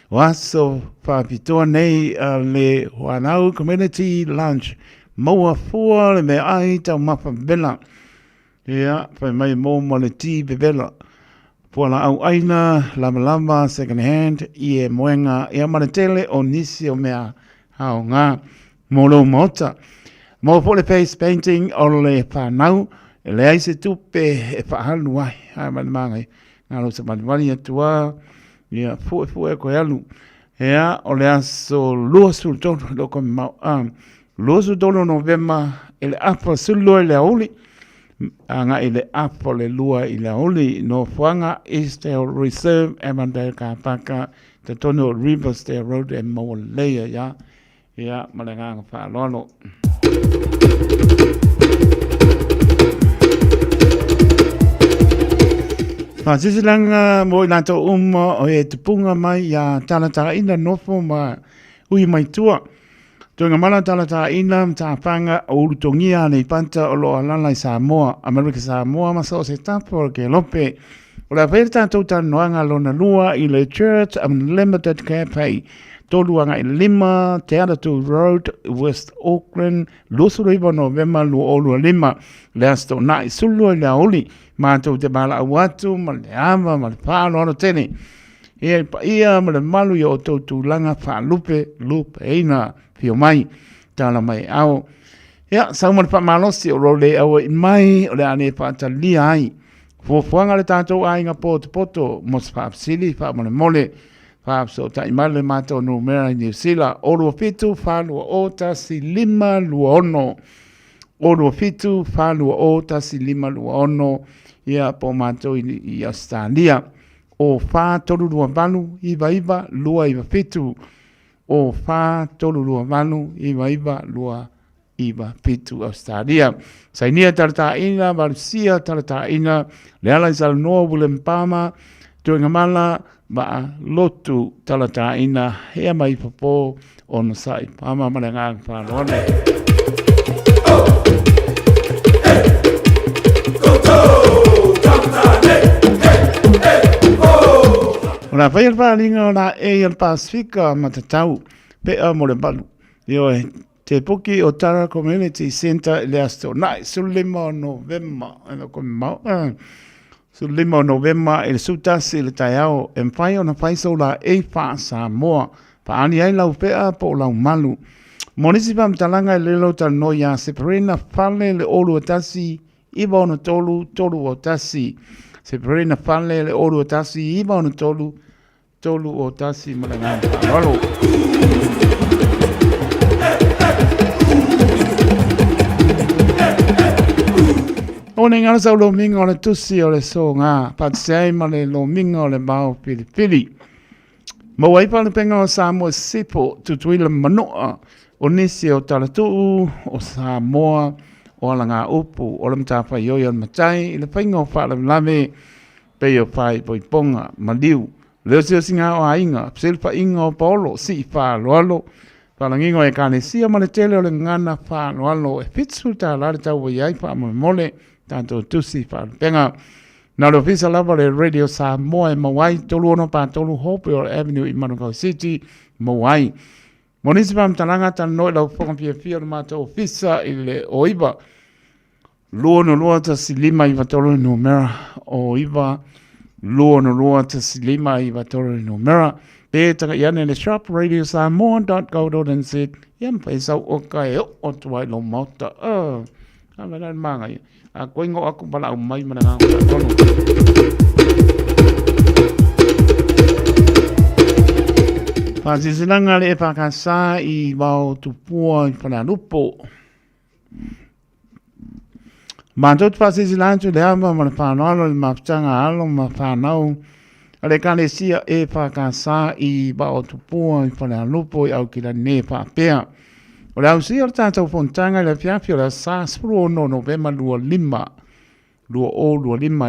Waso whaapitoa nei le Wanau Community Lunch. Maua fua le me ai tau mapa bela. Ea whai mai mo le ti bebela. Puala au aina, lama second hand, i e moenga e amanatele o nisi o mea hao ngā molo mota. Mo pole face painting o le whanau, e le aise tupe e whahalu ai, hai manimangai, ngā lo sa maniwani atua, ia fue koe alu. Ea o le aso lua sultono, loko me mau lua sultono novemba, e le apa sulu e le auli, anga ile apo le lua ile oli no fuanga Eastdale Reserve Amandale Kapaka te tono Riversdale Road e Mawalea ya malanga fa lolo Pasisilanga mo na to o e te punga mai ya talatara ina nofo ma ui mai tua Tuinga mana talata ina ta panga o urutongia nei panta o loa lana i Samoa, Amerika Samoa masa o se tapo ke lope. O la verta tauta noanga lona lua i le Church Unlimited Cafe, toluanga i lima, Te Aratu Road, West Auckland, Lusuriva Novemba lua olua lima, le asto na i sulu i le aoli, mātou te mala awatu, ma le ava, ma le pālo ano tene. Ia ma le malu i o tautu langa wha lupe ina, pio mai, tala mai au. Ia, sau mana whamalosi o role au I mai o le ane whaatalia ai. Fuafuanga le tātou ai ngā poto mos whaapsili, whaamole whaapso ta imale mātou no mera I New Zealand. Oro fitu, whanua o tasi 5 lua ono. Oro fitu, whanua o tasi 5 lua ono. Ia po mātou I Australia. O wha tolu lua vanu, iwa, lua iwa fitu. O wha tolu lua vanu, iwa, lua iwa fitu Australia. Sainia tarata ina, Valusia tarata ina, leala I Salanoa, Willem Palmer, Tuengamala, ba lotu tarata ina, hea mai papo, ono sai, Palmer marenga whanone. Ora vai al palinga ora e al Pasifika matatau pe a mo le balu. Io te poki o Tara Community Center le asto. Nai sulima November e ko ma. Sulima November e sutasi le taiao e fai ona fai so la e fa Samoa. Pa ani ai lau pe a po lau malu. Monisipa mtalanga le lo tal noia separena fale le olu atasi iba ona tolu o tasi. Separena fale le olu atasi iba ona tolu o tasi malanga. Halo. Ona ngana sa lo minga o le tusi o le so nga patsai male lo minga o le bao pili. Mawai pa le penga o Samoa sipo tutuila manoa o nisi o talatu o Samoa o ala ngā upu o le mtawha i oi al matai I le whainga o whaala lame pe o whai po I ponga maliu. Leo si o singa o ainga, psilpa inga o paolo si wha loalo. Whalangingo e kane sia ma le tele o le ngana wha loalo e pitsu ta lare tau wa iai wha mo mole tanto tusi wha penga. Nā lo fisa lava le Radio Samoa e mawai tolu ono pa tolu Hope o Avenue I Manukau City mawai. Monisipa mtalanga tan noi lau whaka fia o mātou fisa I le oiba. Lua no lua ta silima I vatoro no mera oiba. Lua no lua ta silima I vatoro no mera. Pe taka iane le shop radiosamoa.co.nz. Iam paisau o kai o tuai lo mauta. Amanan manga I. A koingo aku pala au mai mana ngā tonu. Pāsisilanga le e whakasā I wau tupua I whanalupo. Mātot pāsisilantu le ama ma le whanalo le mawhtanga alo ma whanau. Ale kane sia e whakasā I wau tupua I whanalupo I au ki la ne whapea. O le au si o tātou fontanga le fiafio le sāspuro no November lua lima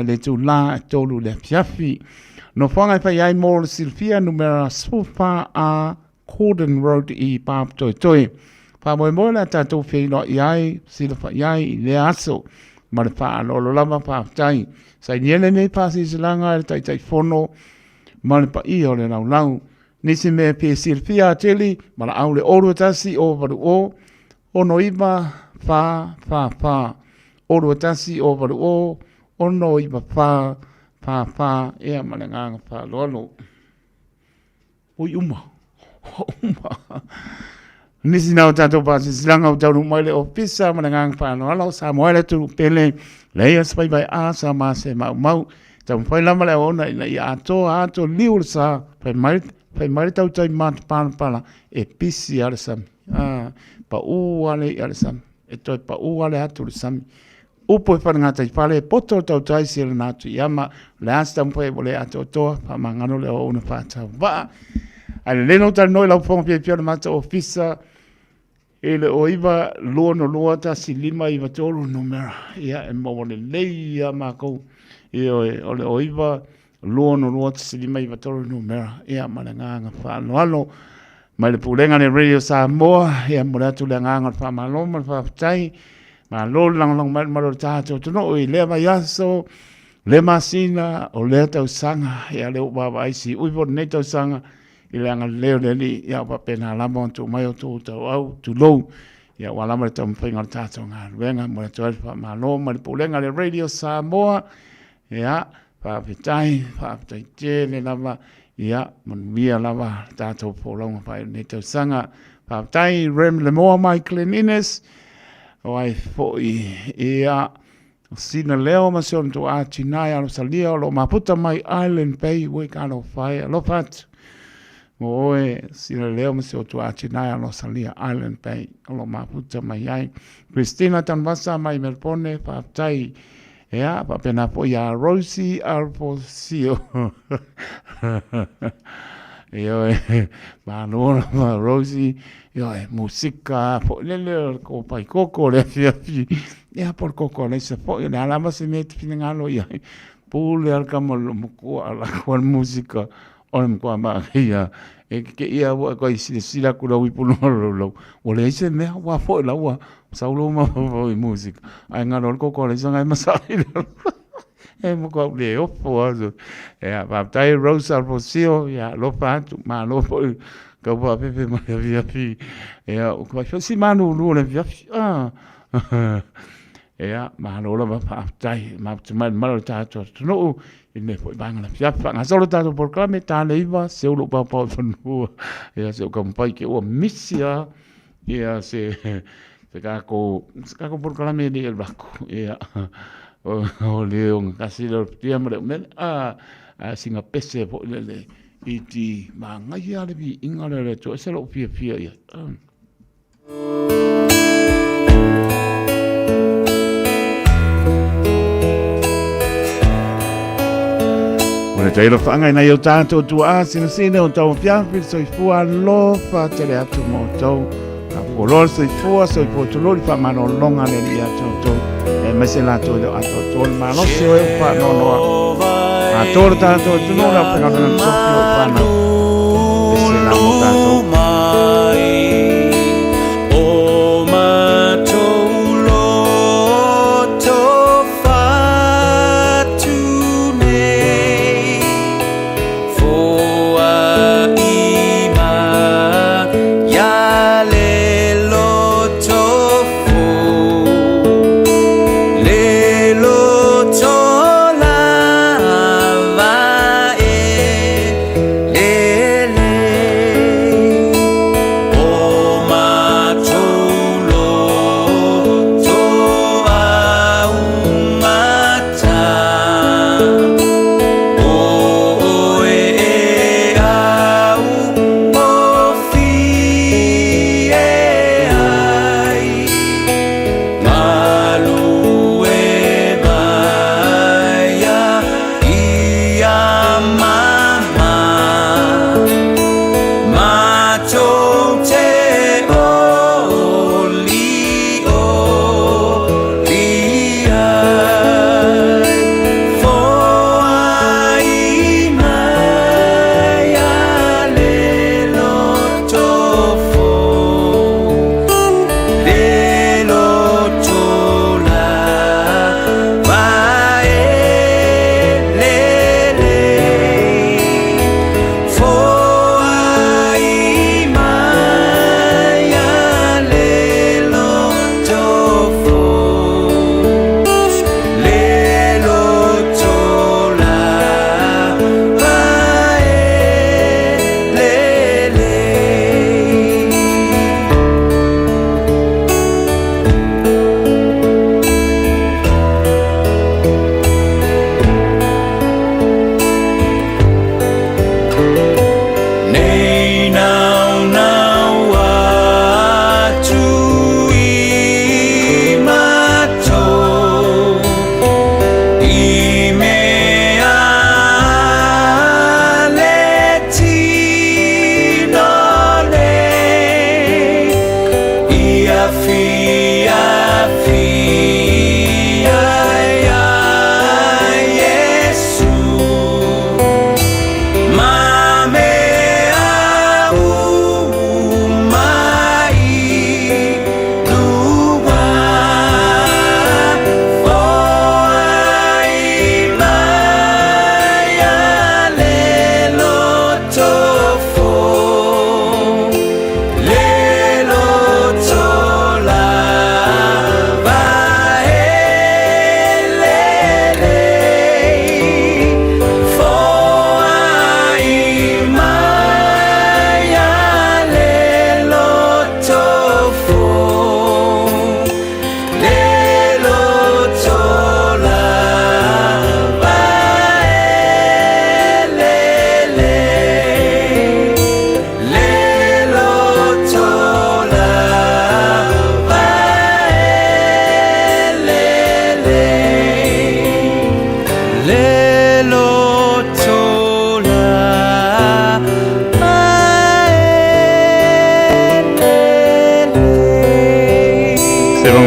I le tu la tolu le fiafi. No whanga I whai ai mō le silfia numera sufa a Corden Road I Pāp Toi Toi. Pāmoe mō le tātou whino I ai, silfa I ai I le aso. Ma le wha alolo lama pāptai. Sai niele nei pāsi silanga e tai whono. Ma le pa I o le lau. Nisi me pe silfia teli, ma la au le oru tasi o varu o. Ono iwa wha. Oru tasi o varu o. Ono iwa wha. Ea ma le nganga wha lolo. Ui uma. Nisi nau tātou pāsi silanga o tauru mai le ofisa ma le nganga wha lolo. Sa moele turu pele. Leia spai bai a sa ma se mau. Tau mwhai lama le ona ina I ato liu le sa. Pai mai tau tai mata pala e pisi ale sami. Pa ale ale sami. E toi pa ale atu le sami. Upo e whanangata I pale e poto tau tai si ele natu I ama le asta mpoe wale ato toa pa mangano le o una whātau. Wa! Ale leno tal noi lau whonga pia pia le mata ofisa e le oiwa lua no lua ta si 5 I vatolu no mera. Ia e mawale leia mākou. Ia o le oiwa Lua no lua tasi 5 I vatoro no mera. Ea ma le nganga whaaloalo. Mai le pūlenga le Radio Samoa. Ea mo le atu le nganga whaamalo ma le whaapatai. Ma lo lang mai maro le tātou tono. Oi lea mai aso. Le masina o lea tau sanga. Ea leo baba aisi. Uipo nei tau sanga. I le anga leo le li. Ea wapena lama tu mai o tu tau au. Tu lou. Ea walama le tau mwhainga le tātou ngā ruenga. Mo le tuari whaamalo ma le pūlenga le Radio Samoa. Ea. Whaapetai te le lava, ia, manuia lava, tātou pōlaunga whai nei tau sanga. Whaapetai, rem le moa mai cleanliness, o ai foi ia sina leo ma se on tu a chinai alo salia o lo maputa mai island bay we kano fai lo fat mo e sina leo ma se o tu a chinai alo salia island bay o lo maputa mai ai Christina tanvasa mai melpone pa tai ya pa pena po ya Rosie Arposio io ma non ma Rosie io musica po le ko pai koko le fi ya por koko le se po na la ma se met finalo ya pule al kamol ko ala ko musica on ko ma ya e ke ia wa ko si la ku lo ipulu lo o le se me wa fo la wa saulo ma fo musica ai ngalo koko le sanga ma sa e mo ko le o fo aso e va tai Rosa Rocio ya lo fatto ma lo poi che va pepe ma via fi e o ko si manu lu le via e ma lo la va tai ma ma ta to no ne poi banga la via fa solo tato por clame ta le iva se lo pa pa no e se ko pai che o missia e se ka ko por clame di el vasco e o leon kasi lo tiamre men a singa pese po le iti manga ya le bi ingale le to se lo fia ya Ora te lo fanga na yo tanto tu a sina o tau fiafi so fu a lo fa te le atu moto a color so fu tu lo fa mano longa le dia to e me se la to a to ma no se o fa no a torta to tu no la fa no so fa no e se la mo tanto
Le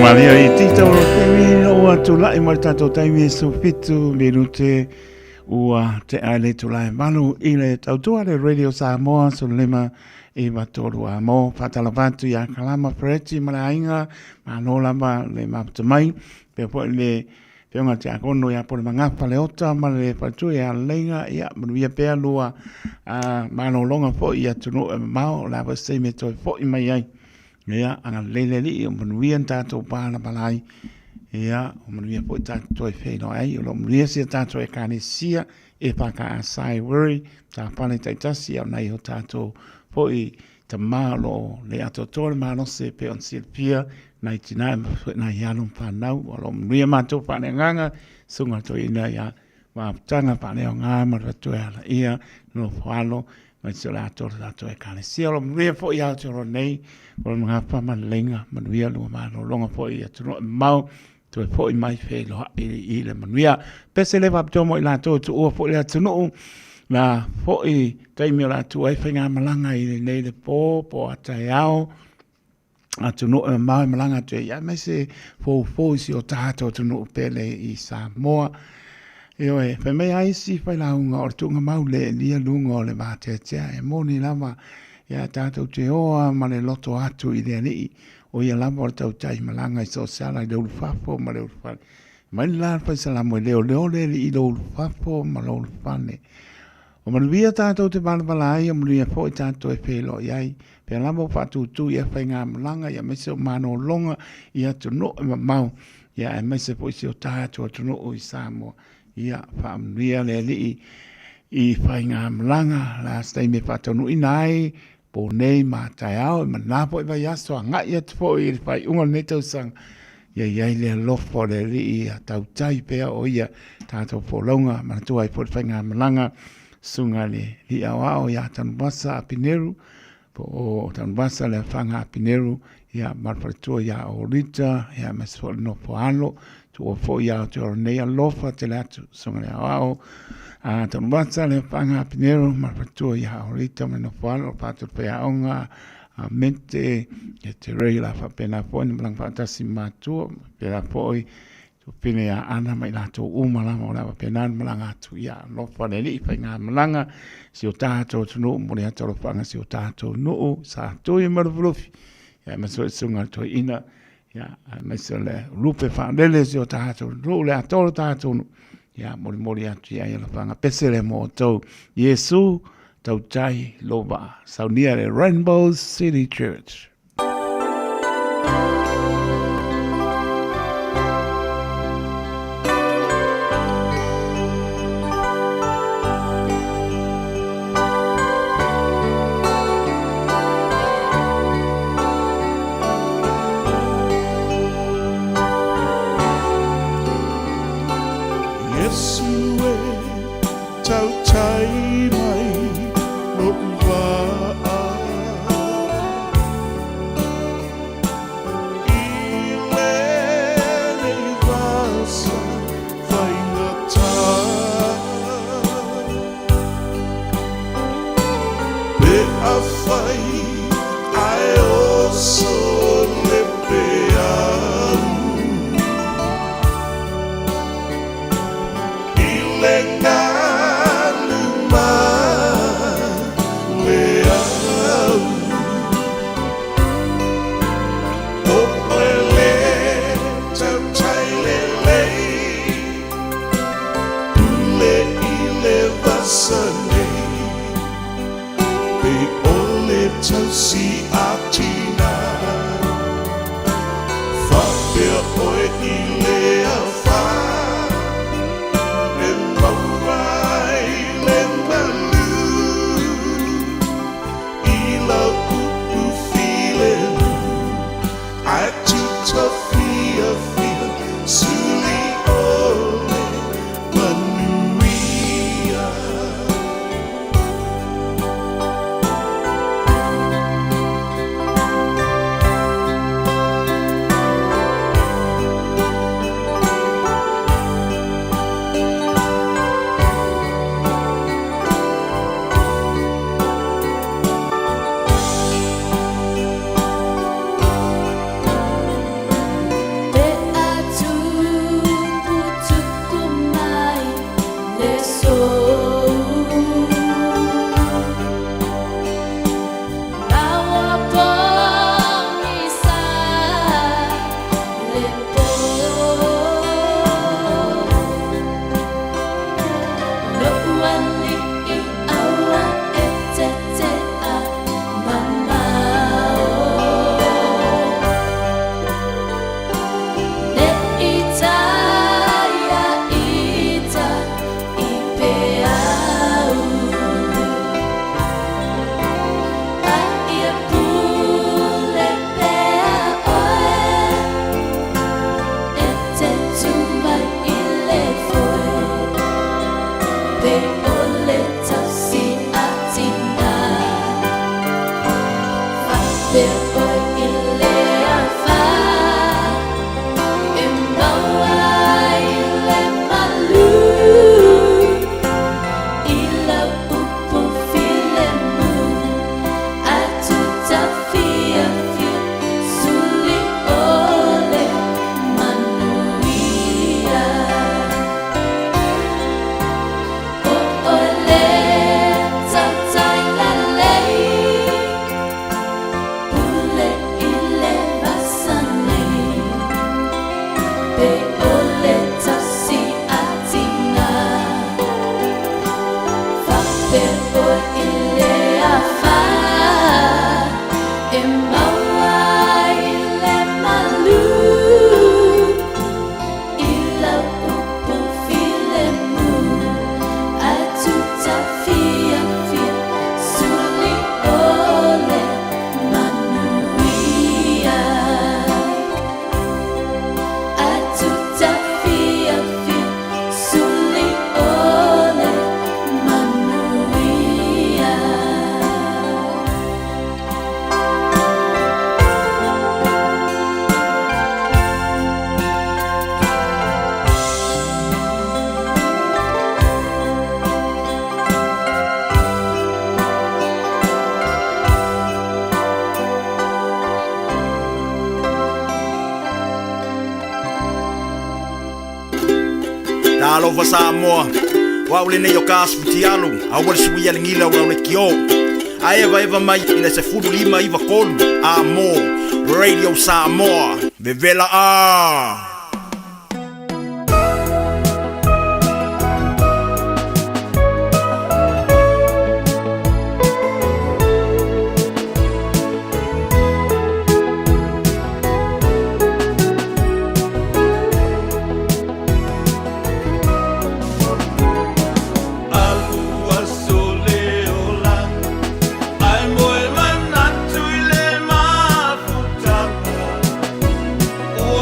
Maria i tita o te wina ua tulai mo tato taimi e so fitu minute ua te aile tulai manu i le tautua le Radio Samoa so lema i matoru a mo whatalavatu i a kalama preti ma le ainga ma nola ma le maputamai pe po le peonga te akono ia pole mangapa le ota ma le patu ia lenga ia manuia pea lua ma no longa po ia tunu e mao la wastei me toi po i mai ai ia anga lele li o manuia tato pāna palai ia o manuia po i tato e wheno ai o lo manuia sia tato e kane sia e paka a sai wari ta pane taitasi au nei o tato po i ta malo le ato tole malo se pe on sil pia nai tina na yalum whanau o lo manuia mato pane nganga sunga to ina ia ma tanga pane o ngā maratu e ala ia no whalo mai se la tato e kane sia o lo manuia po i ato nei o mga pamalenga manuia lua mano longa po i atuno mau to po i mai fe lo i le manuia pese le vapto mo i la to o po le atuno na po i taimi o la tu ai whainga malanga i nei le po atai ao atuno mau i malanga tu ia me se fo si o tato atuno pele i Samoa io e pe me ai si fai la unga o tunga mau le lia lunga o le mate tia e moni lama ia tātou te oa ma le loto atu i rea nii o ia lama o le tau tai malanga i sosiala i leulu whafo ma leulu whane. Mai ni lana pai salamo i leo le i leulu whafo ma leulu whane. O manuia tātou te balabala ai o manuia po i tātou e whelo i ai. Pea lama o whatu tu ia whai ngā malanga ia mese o mano longa i atu no e mau. Ia e mese po i si o tātou atu no o i Samoa. Ia wha manuia le nii i whai ngā malanga la stai me whatonu i nai po nei ma tai au ma na po i vai aso nga ia po i pai unga nei tau sang ia ia le lofo le ri a tau tai pe o ia tato po longa ma tu ai po whainga malanga sunga le i au ia tan basa a pineru po o tan basa le whanga a pineru ia marpatu ia o rita ia mesfo no po alo tu o fo ia tu o nei a lofa te latu sunga le au tan basa le whanga a pineru marpatu ia o rita me no po alo patu pe aonga a mente e te rei la fa pena po ni blang fatasi matua pena po i tu pine a ana mai la tu umala mo la pena malanga tu ia lo fa le li fa nga malanga si o tato tu no mo le tato fa nga si o tato no sa tu i marvulufi ya ma so sunga to ina ya ma so le rupe fa le si o tato no le tato tato ya mo ya tu ya la fa nga pesele mo to Yesu tau tai loba saunia le Rainbow City Church.
Alova Samoa wa ule ne yokas futialu awal suia ngila wa ule kio aeva eva mai ina se fudu lima iva kolu amo Radio Samoa bevela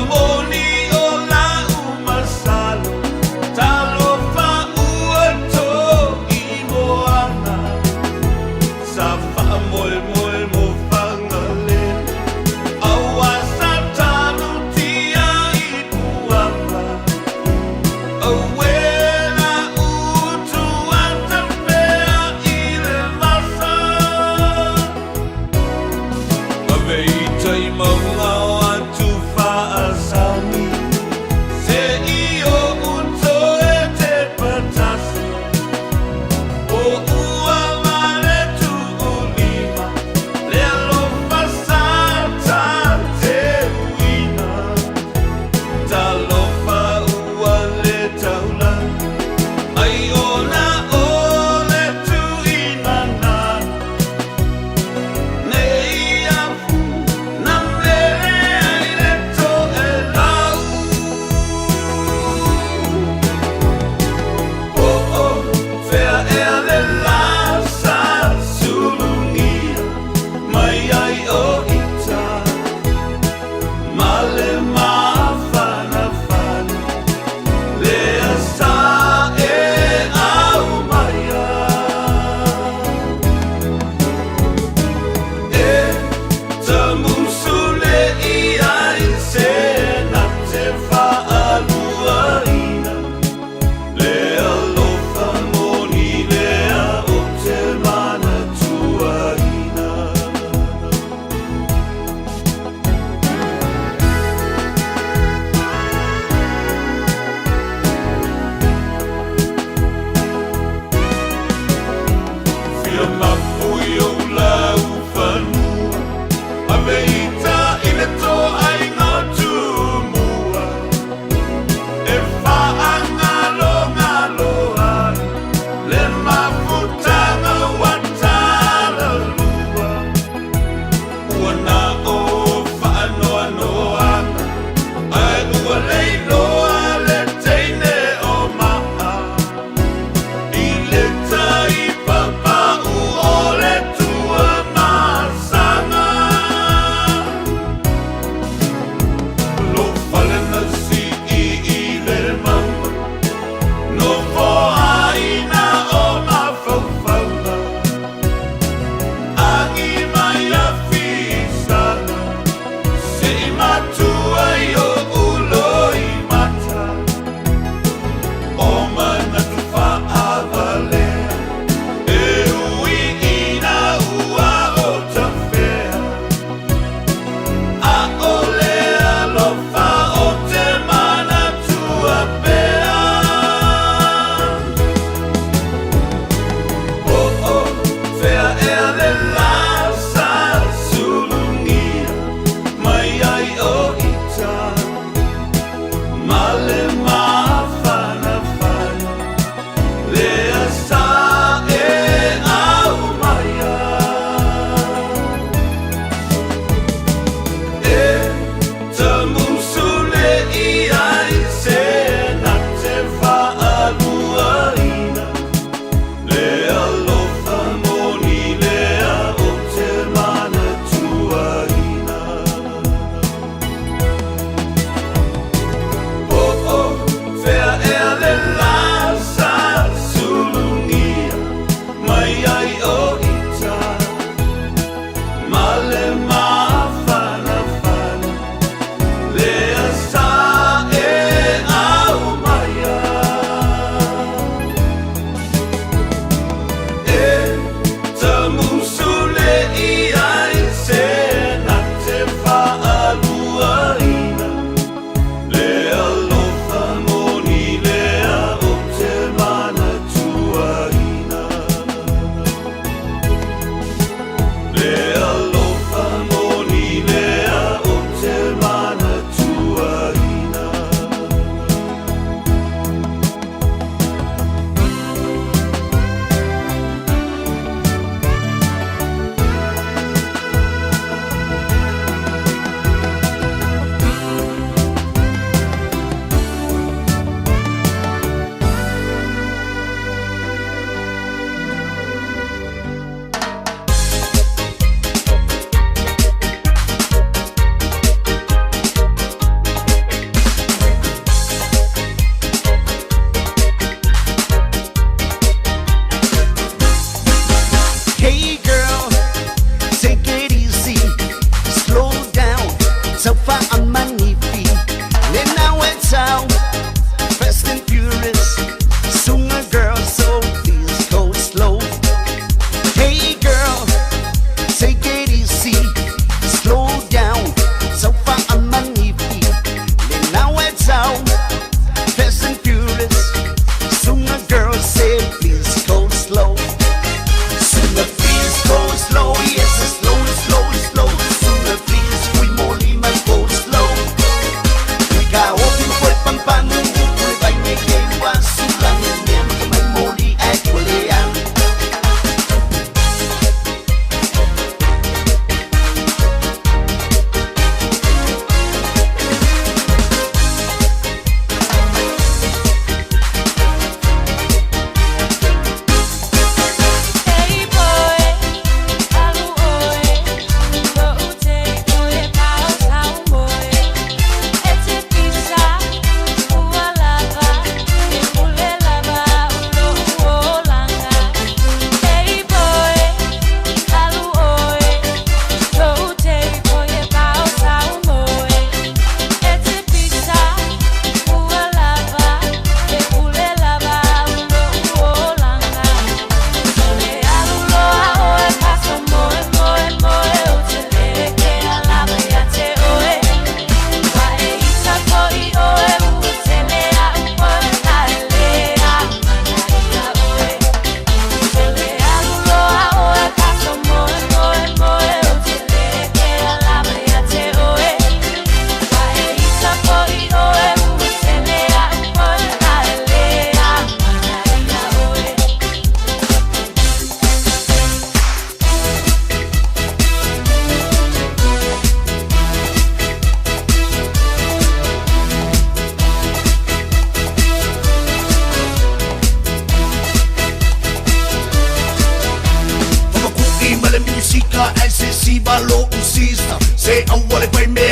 Money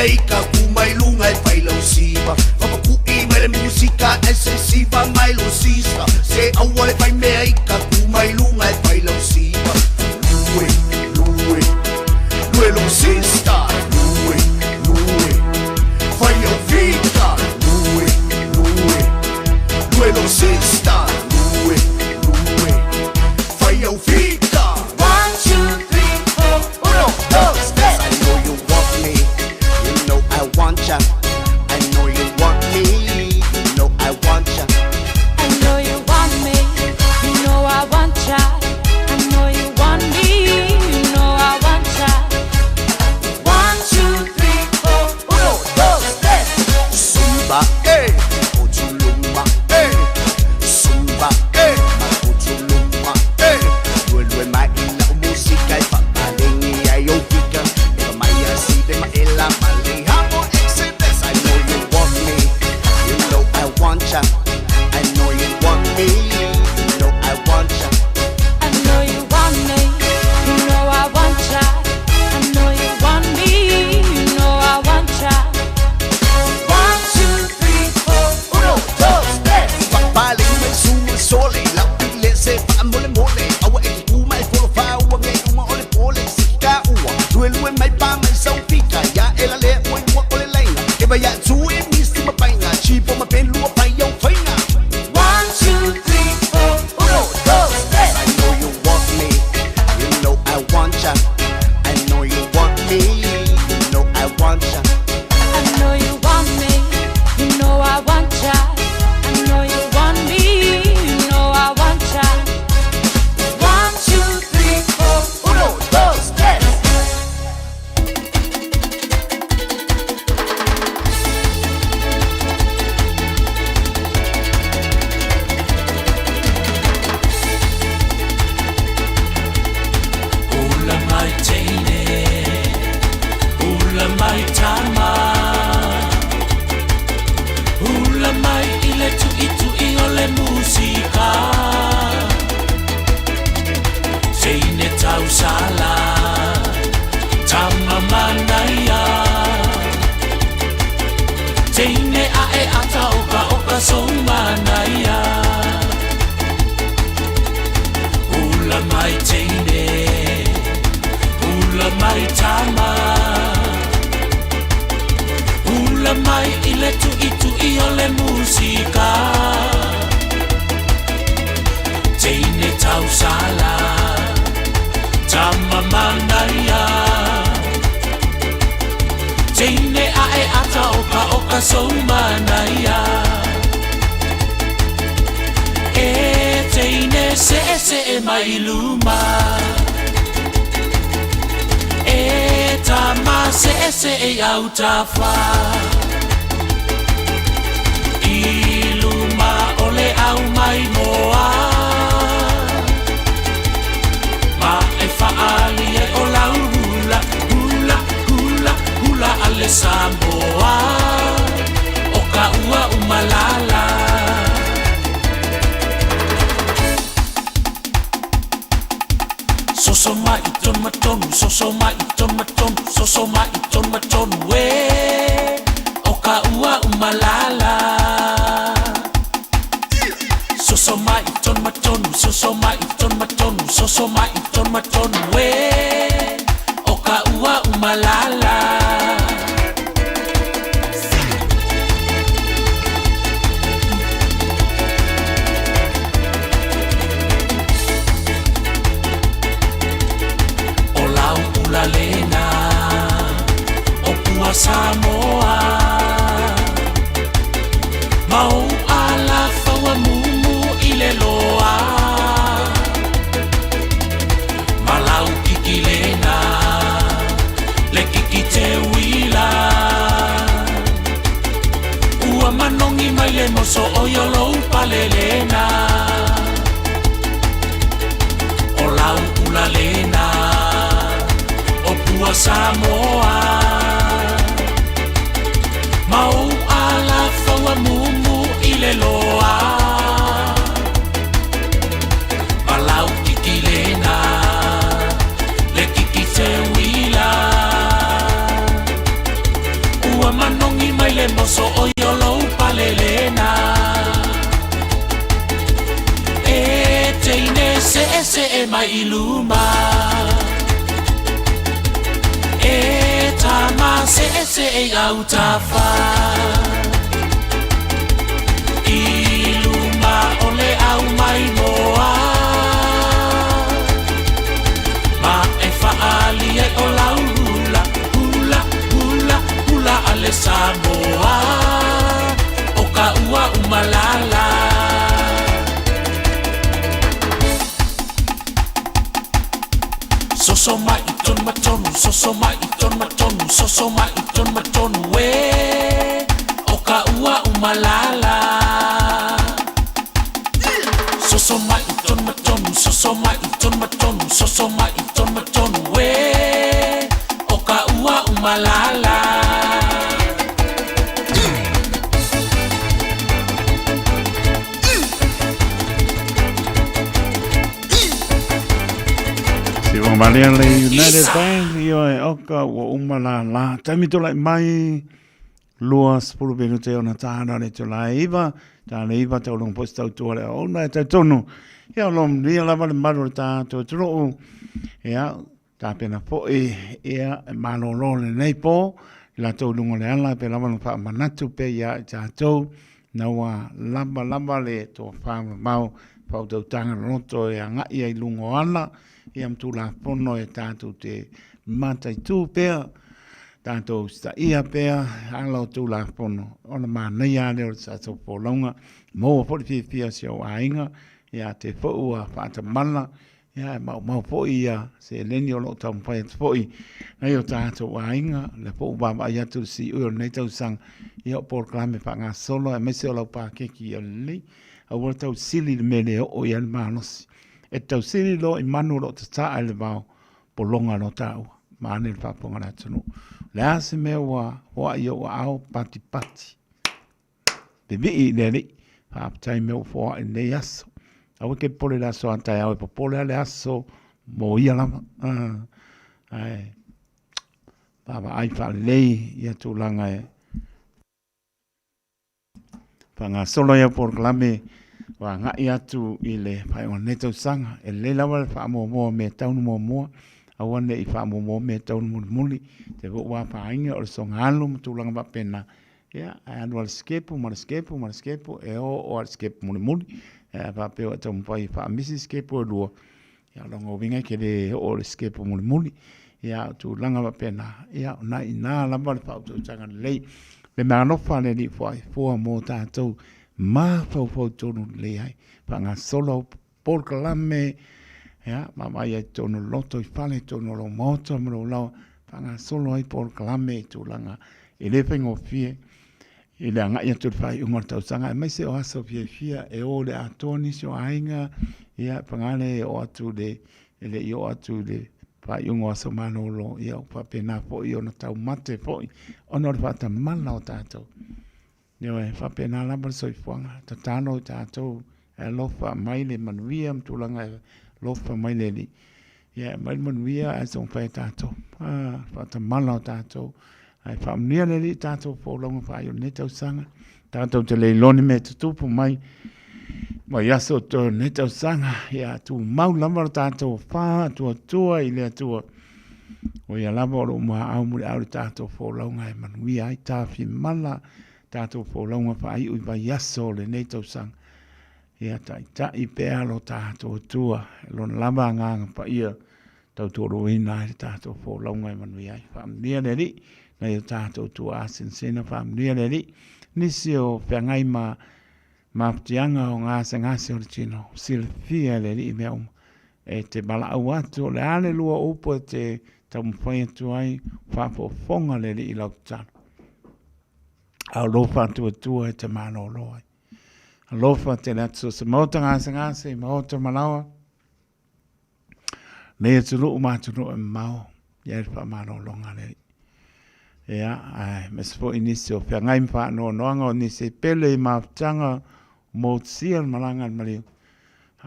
mei ka ku mai lunga e pai lau siva Papa ku I mai le musika e se siva mai lo sista Se awale pai mei ka ku mai lunga e pai lau siva Lue, lue, lue lo sista Lue, lue, fai au vita Lue, lue, lue lo sista Lue, lue, fai au vita 1, 2, 3, 4, 1, 2, 3 I know you want me, you know I want ya I know you want me, you know I want ya
I know you want me, you know I want ya I know you want me, you know I want ya 1, 2, 3, 4, 1, 2, 3
Zumba, Ochuluma, Zumba, Ochuluma, Lue mai ila o musika I whakalengi ai o kika Eva mai a side ma ela mali hamo exodus I know you want me, you know I want ya I know you want me, you know I want ya
I know you want me, you know I want ya I know you want me, you know I want ya 1, 2, 3, 4, 1, 2, 3
Papaling may sumusole Lapile se pa mole mole Awa e kuma e folo fa Awa ngai uma ole pole Sika ua Lue lue mai pa mai sau pika Ya ela le oi ua ole lenga Eba ya tu e misi ma painga Chipo ma pen lua pa yau fainga
1, 2, 3, 4, 1, 2, 3
I know you want me You know I want ya I know you want me You know I want ya
I know you want me, you know I want ya I know you want me, you know I want ya 1, 2, 3, 4, 1, 2, 3
Ula mai teine, ula mai tama Ula mai ile tu itu I ole musika Teine tau sala, tama manaya Teine ae ata oka sou manaya Ula mai teine, ula mai tama Ula mai ile tu itu I ole musika Teine tau sala, tama manaya Teine ae ata oka sou manaya E teine se mai luma E tama se au tafa I luma ole au mai moa Ma e faali e o lau hula, hula, hula, hula ale Samoa O ka ua umalala Sosoma I ton matonu, sosoma I ton matonu, sosoma I ton matonu we O ka ua umalala Sosoma I ton matonu, sosoma I ton matonu, sosoma I ton matonu we O ka ua umalala Ula lena o pua Samoa Mau ala faua mumu I le loa Malau kiki lena Le kiki te wila Ua manongi mai le moso o yolo pale lena O lau ula lena Pua Samoa Mau ala faua mumu I le loa Malau kiki lena Le kiki te wila se e mai i luma e tama se e au tafa i luma ole au mai moa ma e faali e o lau hula hula hula hula ale Samoa o ka ua umalala soso mai ton matonu soso mai ton matonu soso mai ton matonu we o ka ua umalala soso mai ton matonu soso mai ton matonu soso mai ton matonu we o ka ua umalala
Maria le United Band io e oka wa umala la tamito lai mai lua spulu benu te ona tāna le to laiva tāna iva te olong posta tu le ona te tonu ia lom nia lava le maru ta to tro ia ta pena po ia malo lo le nei po la to lungo le ala pe lava fa manatu pe ia ta to na wa lamba le to fa mau fa to tanga no to ia nga ia lungo ala iam tu la pono e tātou te matai tū pēr, tātou sta ia pēr, alau tu la pono. Ona mā nei a leo sa tau pōlaunga, mō pori whiwhia si au ainga, ia te whaua whaata mana, ia mau po ia, se leni o lo tau mpaiat po i, nei o tātou ainga, le po ubaba ia tu si ui o nei tau sang, ia o pōr klame wha ngā solo, e mese o lau pākeki o lei, a wala tau sili le mele o ia le mānosi. E tau siri lo i manu lo te taa ele vau polonga no tau maane le whaponga na tunu. Le ase mea wa i o au pati. Te vii le li, whaapatai mea o fua i nei aso. Awe ke pole le aso antai au e pa pole le aso mo ia lama. Baba ai wha lei ia tūlanga e. Whanga solo ia por klame wa ngai atu i le pai o neto sanga e le lawa le wha mo me taunu mo awane i wha mo me taunu muli te wa pa inga o le songa alu mtulanga ba pena ia anu al skepu e o al skepu muli e pa pe o tamu pai wha misi skepu o lua ia longa winga ke le o le skepu muli ia tu langa ba pena ia na ina lawa le wha utu tanga lei le manofa le li fua mo tātou ma fau tonu le ai pa nga solo por kalame ya mama ia tonu loto I fale tonu lo moto mo lo pa nga solo ai por kalame tu langa e le fengo fie e le nga ia tu fai un morta sanga mai se o aso fie e o le atoni so ainga ia pa nga le o atu le ele io atu le pa un aso manolo ia pa pena po io no tau mate po ono fa ta mana o tato Nio e whapena lama soi fuanga. Ta tāno tātou e lofa mai le manuia mtulanga e lofa mai le li. Ia mai manuia e song whae tātou. Whata mana o tātou. Ai whamnia le li tātou pōlonga whae o netau sanga. Tātou te leiloni me tutupu mai. Mai aso tō netau sanga. Ia tu mau lama o tātou wha tua I le atua. O ia lama o lo mua au mure au le tātou pōlonga e manuia ai tāwhi mana. Tātou pōlaunga pa ai ui vai aso le nei tau sang. Ia tai pēa lo tātou tua. Lona lama nganga pa ia tau tōro ina e tātou pōlaunga e manui ai. Whamnia le li. Nei o tātou tua asen sena whamnia le li. Nisi o whiangai ma ptianga o ngase o le tino. Silfia le li mea uma. E te bala au atu le ale lua upo te tau mwhai atu ai. Whapo fonga le li I lau tano. Au lofa tua e te mano loa. A lofa te latu se mauta ngase I mauta malawa. Nei atu luu mātunu e mau. Ia e wha mano longa nei. Ia, ai, mes fo inisi o whiangai mwha noanga o nisi pele I maftanga mo tsian malanga maliu.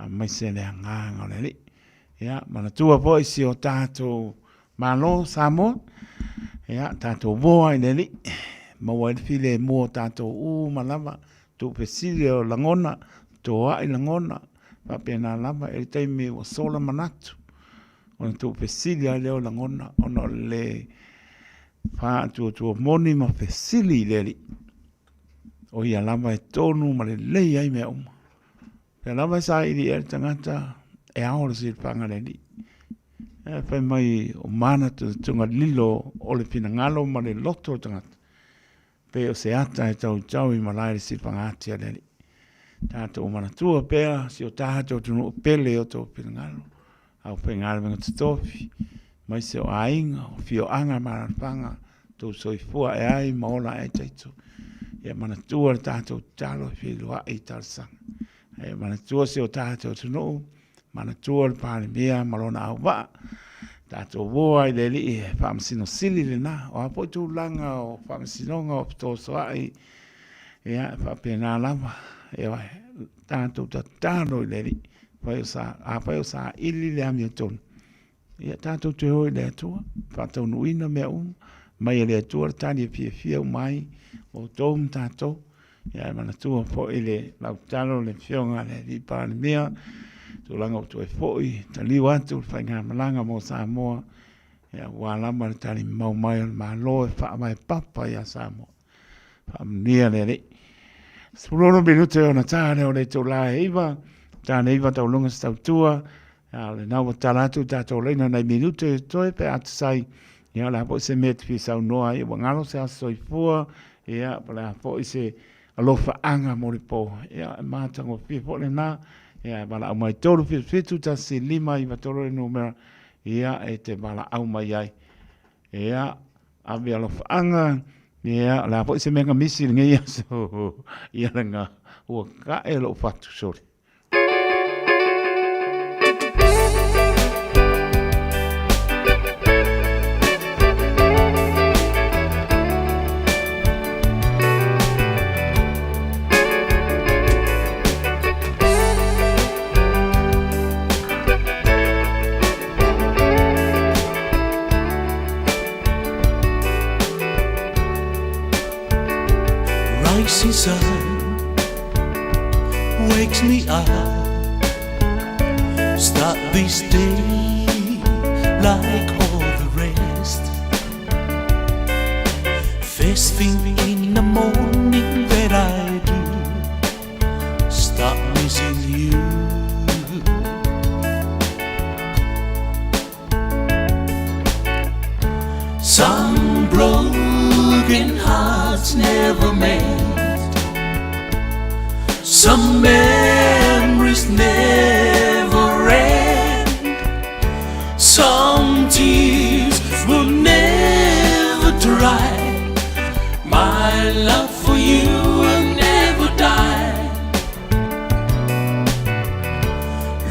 Mai se lea nganga nei. Ia, mana tua po isi o tātou malo Samoa. Ia, tātou voa I nei. Maua ele file mo tātou malama tu pesile o langona tu ai langona Whapena lava e teime o sola manatu. Ona tō pesili a leo langona, ona le wha tua moni ma pesili leri. O ia lava e tonu ma le lei ai mea uma. Pea lava sa iri e tangata e aora si panga leri. E whai mai o mana tunga lilo o le pina ngalo ma le loto tangata. Pea o se ata e tau tau i malaire si panga atia leri. Tātou o mana tua pea si o tātou tunu o pele o tō pina ngalo. Au pengara venga tutofi. Mai se o ainga o fio anga marapanga tō soifua e ai maola e teitu. E mana tua le tātou talo fi lua e tarsanga. E mana tua se o tātou tunu. Mana tua le pāle mea malona au waa. Tātou woa i le li e whamasino sili le nā. O apo tu langa o whamasinonga o pito soai. E a whapena lama. E wai tātou tatano i le li. Pai o sa ili le ami o tonu. Ia tātou te hoi le atua. Whatau nuina mea Mai le atua tani e fia mai. O tōm tātou. Ia mana tua po ile lautalo le fionga le li pāle mea. Tūlanga o tu e fōi, ta liu atu, whai ngā malanga mō Samoa, ia wālama le tali mau mai o mā loe wha mai papa ia Samoa. Wha mnia le re. Spuloro minute o na tāne o le tō la eiva, tāne eiva tau lunga sa tau tua, le nau o tālatu tātou leina nei minute toi pe atu sai, ia la po se met fi sau noa, ia wangalo se aso i fua, ia la po se alofa anga mo le po, ia mātango fi po le nā, ia bala au mai tolu fitu ta si lima i vatoro e numera ia e te bala au mai ai ia avi alofa anga ia la po se menga misi nge ia so ia nga ua ka e lo fatu sori.
Rising sun wakes me up. Start this day like all the rest. First thing in the morning that I do, start missing you. Some broken hearts never made. Some memories never end. Some tears will never dry. My love for you will never die.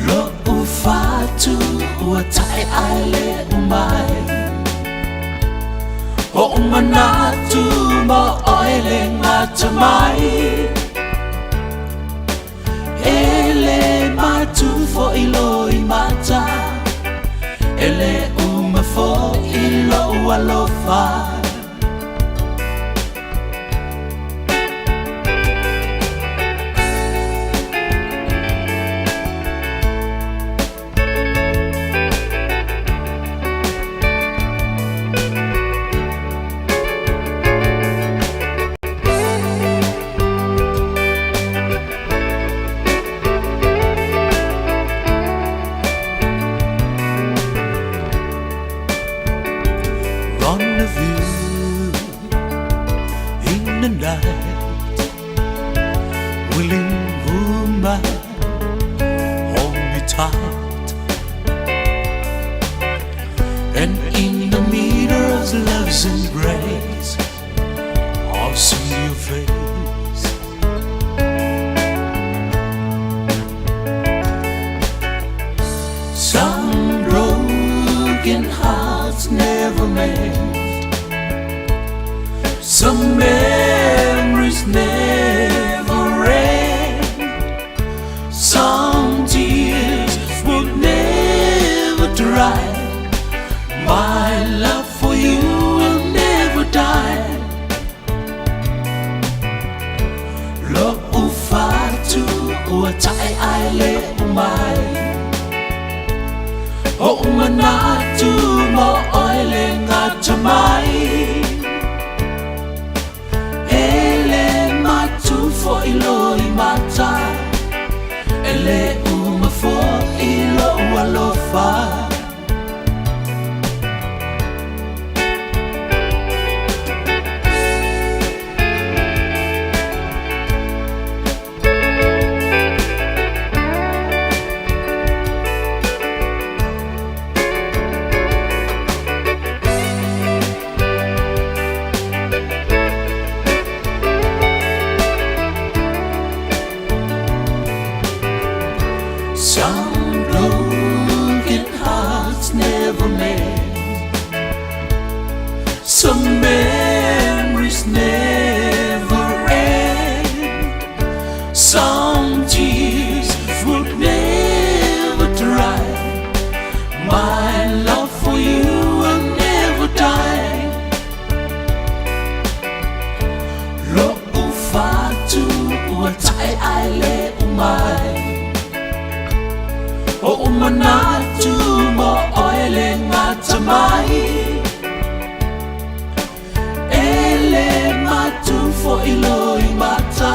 Lo ufatu uatai ale umai. O manatu mo oile ngatamai. Ele matu fo ilo I mata. Ele uma fo ilo alofa. Some memories never end. Some tears will never dry. My love for you will never die. Lo ufatu uatai ai le umai. manatu mo oile ngata mai ele matu fo ilo I mata ele uma fo ilo walofa Some broken hearts never mend. Some memories never end. Some tears would never dry. My love for you will never die. Lo ufatu uatai aile umai. O umanatu mo oile ngata mai ele matu fo ilo I mata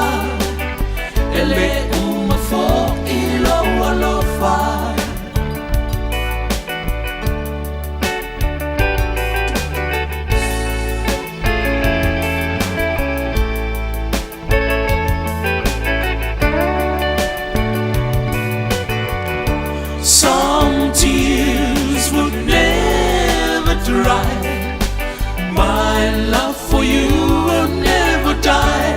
ele uma fo ilo walofa Some tears would never dry. My love for you will never die.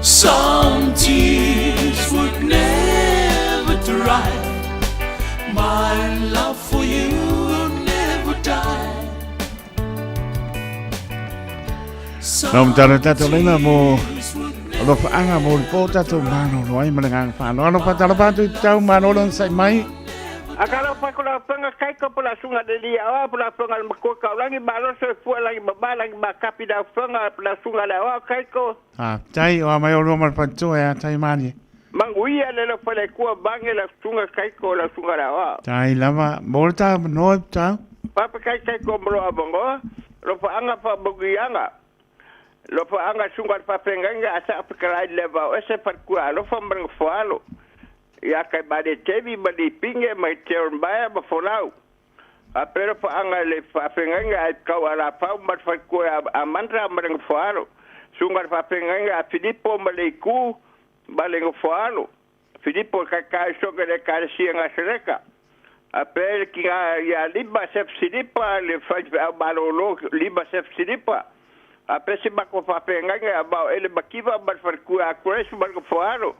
Some tears would never dry. My love for you will never die.
Nam tara tato lena mo lo fa anga mo po tato mano no ai mananga fa no pa tara pa tu tau mano lon sai mai
Akala pa ko la panga kai ko pula sunga de dia wa pula panga ko ka langi malo se fu langi ba langi ba kapi da panga pula sunga la wa kai ko
tai o mai o ma pa tu ya tai mani
manguia le lo fa le ko bange la sunga kai ko la sunga la wa
tai lava molta no ta
pa kai ko bro abongo lo fa anga pa bugianga lo fa anga sunga pa penganga asa apkala leva o se par ku lo fa mbang falo ya kai bade tevi bade pinge mai teon baya ba folau a pero fa anga le fa penganga ai ka ala pa mat fa ku a mantra mbang falo sunga fa penganga a Filippo maleku baleng falo Filippo ka so ke le ka sianga sereka a per ki ya liba sef silipa le fa balolo liba sef silipa a pesi bako fa penganga ba ele bakiva ba fa ku a crash ba ko falo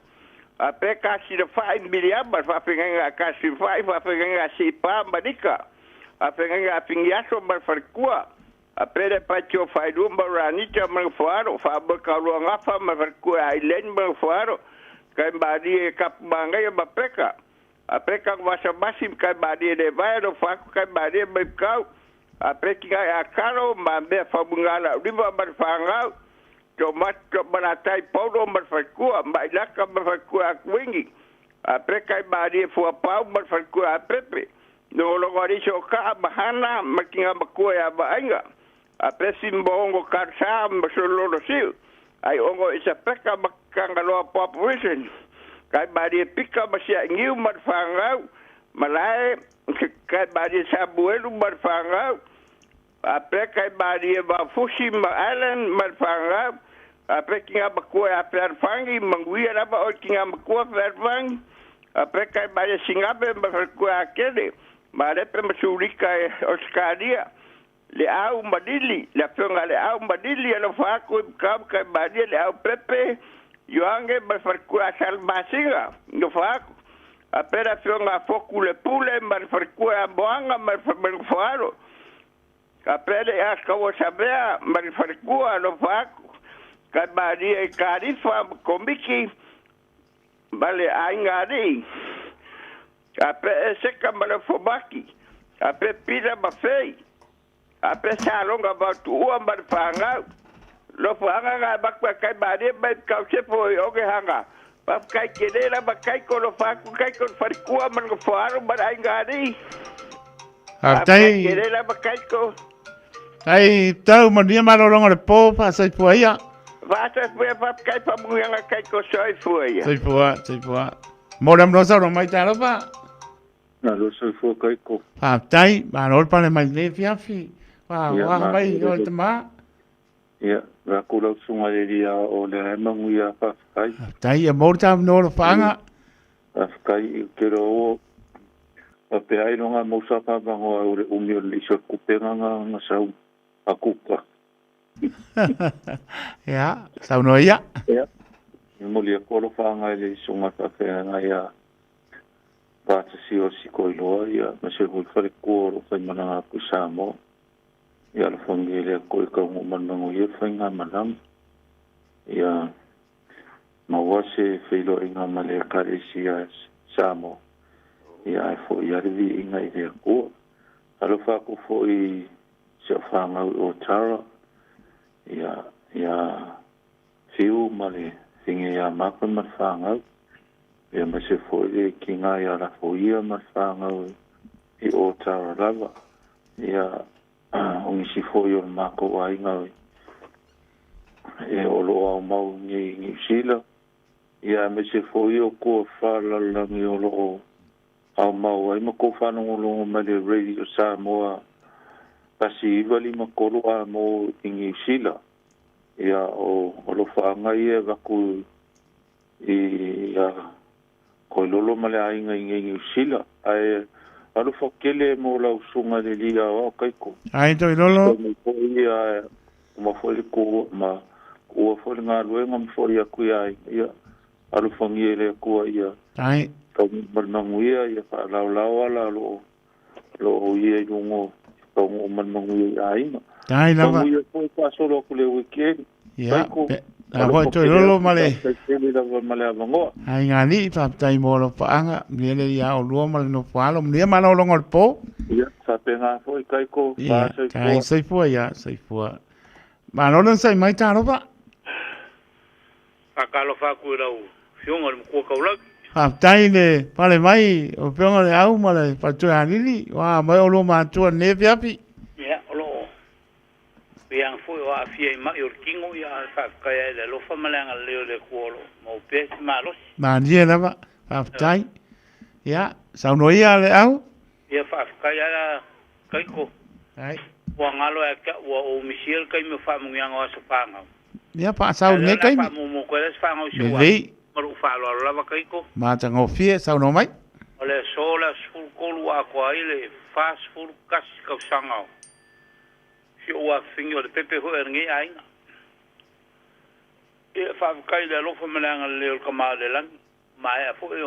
a pe kasi de 5 million ba fa penganga kasi 5 fa penganga si pa madika a penganga pingiaso ba fa ku a pe de pacho fa du ba rani cha ma falo fa ba ka ro nga fa ma fa ku a len ba falo kai ba di kap banga ba peka a peka wa sa basim kai ba di de va do fa kai ba di ba ka a prekinga a karo ma be fa bungala riba bar fanga to mat to baratai paudo bar fa ku ma laka bar fa ku a wingi a prekai ba di fu pau bar fa ku a pepe no lo gori so ka bahana makinga ba ku ya ba anga a presim bongo karsa ma so lo sil ai ongo isa peka bakanga lo population kai ba di pika ba sia ngiu mat fanga malai kai ba di sabuelu bar fanga apre kai bari ba Fushima Island malfanga apre kinga ba ko apre fangi manguia ra ba o kinga ba ko vervang apre kai bari singabe ba ko akede mare pe masurika Australia le au madili la fanga le au madili la fa ko kam kai bari le au pepe yoange ba ko asal basinga no fa apre la fanga foku le pule mar ko boanga mar faro Kapele ya kawo sabea marifarikua lo faku kabadi e karifa komiki bale aingari kape seka malafobaki kape pira bafei kape salonga batu ua marifanga lo fanga ga bakwa kabadi be kausepo oge hanga Pakai kene la pakai ko lo faku kai ko farkua man ko faro barai ngari.
Pakai
kene la pakai ko.
Tai tau mania malolonga le po pa sai puia.
Vasa puia pakai pa muanga kai ko sai puia.
Sai pua. Moram no sa mai talo pa.
Na lo sai fu kai ko.
Pa tai ma rol pa le mai le fiafi. Wa mai o te ma.
Ia, ra ko lo sunga le dia o le manguia pa kai.
Tai e mo ta no lo fanga.
Pa kai ke ro o pe ai longa mo sa pa ba o le umio le so ku pe nga sa akupa.
Ya, sa no ia.
Ya. Mo le ko lo fanga le sunga pa pe nga ya. Pa si o si ko lo ia, ma se ho fa le ko ro fa mana ku sa mo. Ia la familia ko ka mo manango ia fa nga manang. Ia ma wase filo inga male karisia samo. Ia fo ia rivi inga idea ko. Alo fa ko fo I se fa nga o tara. Ia fiu male finge ia mako ma fa nga. Ia ma se fo I kinga ia la fo ia ma fa nga I o tara lava. Ia ongi si fo yo mako wa inga e o lo au mau ni sila ia me se fo yo ko fa la la ni o lo au mau ai ma ko fa no lo ma de radio Samoa pasi vali ma ko lo a mo ingi sila ia o lo fa nga ia va ku ia ko lo ma le ai ingi sila ai Alu fokele mo la usunga le lia o kaiko.
Ai to lolo.
Ia ma foi ko ma o foi nga luenga mo foi a kuia ia alu fongile ko ia.
Ai.
Ko mananguia ia fa la la lo ia lungo ko mananguia ai.
Ai la.
Ko ia ko pa solo ko le weekend.
Ia. A ho to lolo male. Ai ngani pa tai mo lo paanga mele ia o lo mal no falo mele malo lo ngol po.
Ia sa pena foi kai ko
pa sai po ia sai po. Ma no sai mai ta lo pa.
Akalo fa ku rau. Fiunga mo ko ka ulag.
Pa tai le pale mai o peonga le au male pa tu anili wa mai o lo ma tu ne fiapi.
Ia lo yang foi o afia ma yo kingo ya fa kaya le lo fa malanga le le kuolo mo pe malos
ma nie na ba fa tai ya sa no ia le au
ya fa kaya la kai ko
ai
wa ngalo ya ka wa o michel kai me fa mo yang o sa pa nga
ya pa sa ne kai
mo ko le fa nga o si wa mo fa lo la ba kai ko
ma ta ngo fie sa no mai
ole sola sul ko lu a ko ile fast food kas ka sanga si o fingo de pepe ho ngi ai e fa kai le lo fa malanga le ko ma le lan mai a fo yo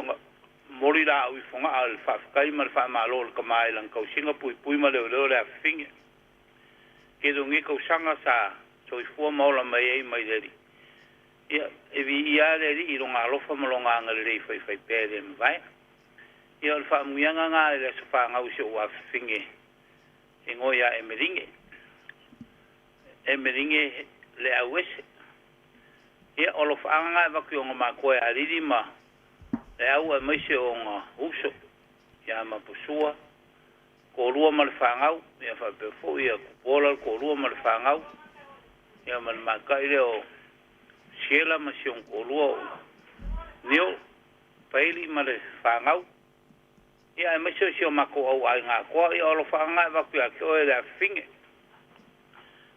mori la u fonga al fa kai mal fa ma lo ko mai lan ko singa pui ma le le finge ke do ngi ko sanga sa so i fo ma la mai le e vi ia le i lo nga lo fa ma lo nga le fa pe de vai e al fa mu yanga nga le so fa nga u so wa finge e ngoya e meringe emeringe le awese ia olo fanga va ku nga ma ko ali ma le au mai se onga uso ia ma pusua ko lua mal fanga ia fa pe fo ia ko pola ko lua mal fanga ia mal ma kai le o siela ma se ko lua nio paili mal fanga ia mai se ma ko au ai nga ko ia olo fanga va ku ko le finge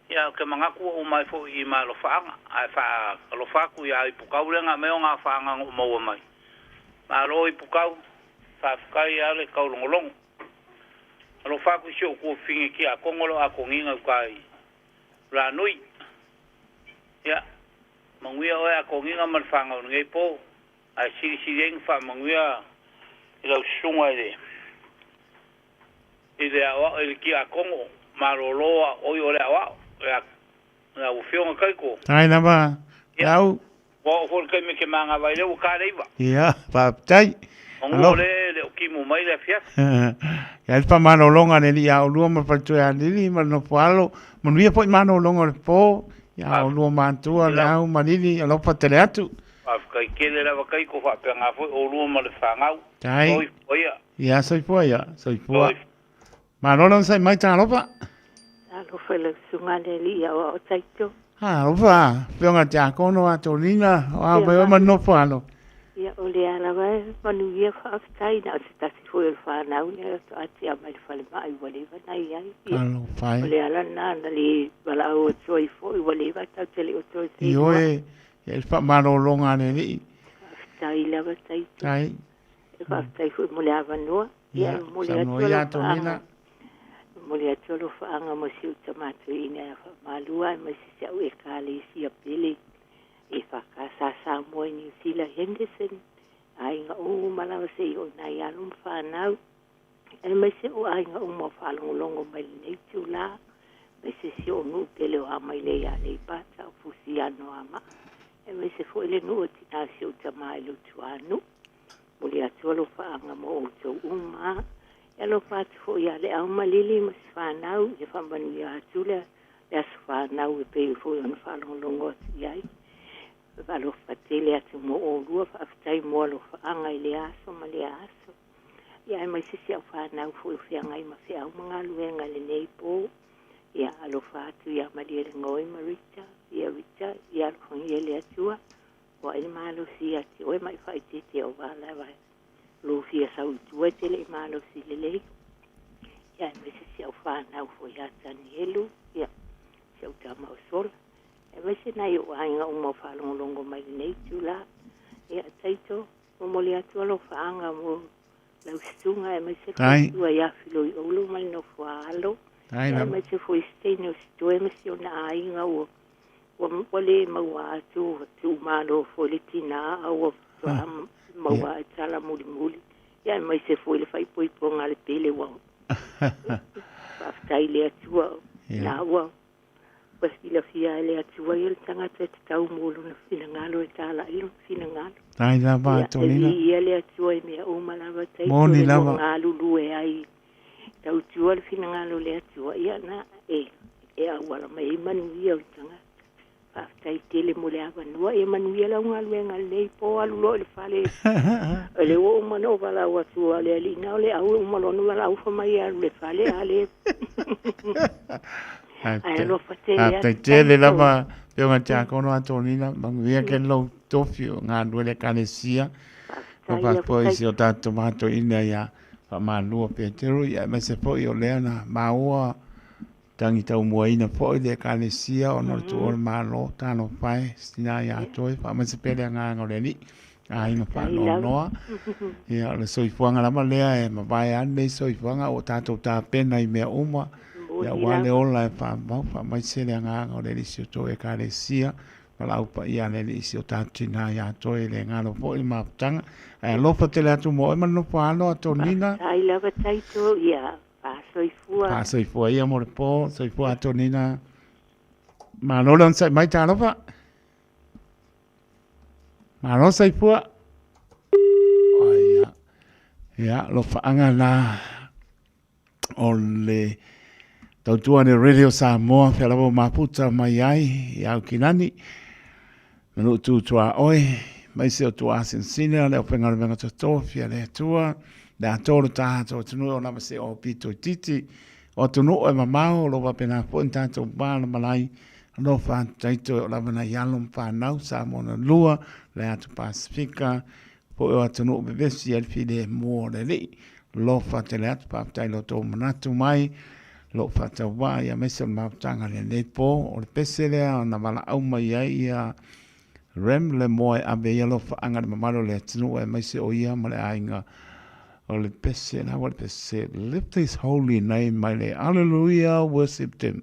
ia ke manga ku o mai fo I ma lo faanga ai fa lo fa ku ia I pukau lenga me nga faanga o mo mai ma lo I pukau fa kai ale ka long lo fa ku sho ku fingi ki a kongolo a konginga kai la nui ia manguia o a konginga mal faanga o ngai po ai si eng fa manguia ilo sunga ide awa ki a kongo ma lo o yo le awa ya na o fio kai ko
ai na ba au
o for kai me ke manga vai le o kare iba
ya pa tai
o le o ki mo mai le fia
ya pa mano longa ne ya o lu ma pa tu ya ni ma no palo mo vi po mano longa po ya o lu ma tu la o ma ni lo pa tele atu
Afkai kele la wakai ko fa pe nga fo o lu ma le fangau.
Tai.
Oi, oia.
Ia soifua ia, soifua. Malolo sai mai talofa.
Alofa le sungane li ia o taito.
Alofa, peonga tia kono a tolina, o me mano falo.
Ia o le ala vai, manu ia whaaftai na se tasi fo il whanau ia to ati a mai whale mai wale vanai ai.
Alofa.
O le ala na li wala o toi fo i wale vai tau tele o toi se.
Ioe, e pa malolonga ne li.
Tai lava taito.
Tai.
E whaaftai fo i mole awa noa.
Ia, sanoa ia tolina.
Mole atolo whaanga mo si utamatu ina malua ma si se au e kale si a pele. E whakasasa mo i New Zealand Henderson. Ai nga o malawa se i o nai alum whanau. E mai se o ai nga o mo whalongolongo mai nei tula. Mai se si o nu tele o amai le a le bata o fusi ano ama. E mai se fo ele nu o tina si utamai lo tuanu. Mole atolo whaanga mo o tau uma. Elo patu fo ia le au malili mas whanau. E whamanu ia atula. Le as whanau e pe fo i on whalongolongo ati ai. Valo fatele atu mo o rua whaftai mo alo whaanga i le aso ma le aso. Ia e mai sisi au whanau fo i whianga i ma whiau mga luenga le nei po. Ia alo whatu ia ma le ngoi ma Rita. Ia Rita, ia alo kongi e le atua. Wa i malo si ati oe mai whaitete o wala vai. Lo fia sau tua tele i malo si le lei. Ia e mai sisi au whanau fo i atani elu. Ia, si au tama o sola. E mai se nai o ainga o mo whalongolongo mai nei tula. Ia taito, o mole atu alo whaanga mo lau stunga. E mai se whatua ia filo i olo mai no whaalo. E mai se fo i steno sto e masi o na ainga o wale maua atu tu malo fo le tina au maua tala muli muli. Ia e mai se fo i le whai poi ponga le pele wau. Whaftai le atua na wau. Pastila fia ele atua i le tangata te tau molo na finangalo e tala ilo finangalo.
Tai lava tolina.
Ia le atua i mea o malava taito.
Moni lava.
Ngalo lue ai. Tau tua le finangalo le atua. Ia na e awala mai manu ia o tangata. Paftai tele mole ava nua e manu ia lau ngalo e ngal nei po alu lo le fale. Ele o umano wala watua le alina o le au umalono wala ufa mai alu le fale ale.
Ai tele lava peonga tia kono a tolina. Manguia ke lau tofio ngā duele kanesia. Papa po isi o tato mato ina ia whamalua Peteru. Ia me se po i o lea na maua tangi tau mua ina po i le kanesia o nor tu o malo tano pai stina ia toi. Whama se pele a ngā ngoreni. A ina whano noa. Ia le soifuanga lama lea e mawai ane soifuanga o tato tā pena i mea uma. Ia wale ola e whamau, whamai sere a ngā o le lisi o toe ka le sia, wala upa ia le lisi o tātina ia toe le ngālo po i maputanga. Ai alofa te le atu mo, e manu whaano a tonina.
Tai lava taito, ia, pāsoifua.
Pāsoifua ia mo le po, soifua a tonina. Mālola on sai mai tā alofa. Mālo soifua. O ia, ia, lo whaanga na o le... Tautua ne Radio Samoa, whialawa maputa mai ai, i au kinani. Manu tūtua oi, mai se o tua asinsina, leo pengaro venga toto, fia le tua, le atoro tātou tunu o nama se o pito titi, o tunu o e mamau, lo wa pena po in tātou bāla malai, lo wha taito o lava na yalom whanau, Samoa na lua, le atu Pasifika, po o atunu o bebesi, elfi le mua le li, lo wha te le atu pāptai lo tō manatu mai, lo fata wa ya mesa maptanga le nepo o le pesele na wala au mai ia rem le moe abe ia lo fa anga mamalo le tinu e mai se o ia male ainga o le pesele na wa pesele lift his holy name my le hallelujah worship him.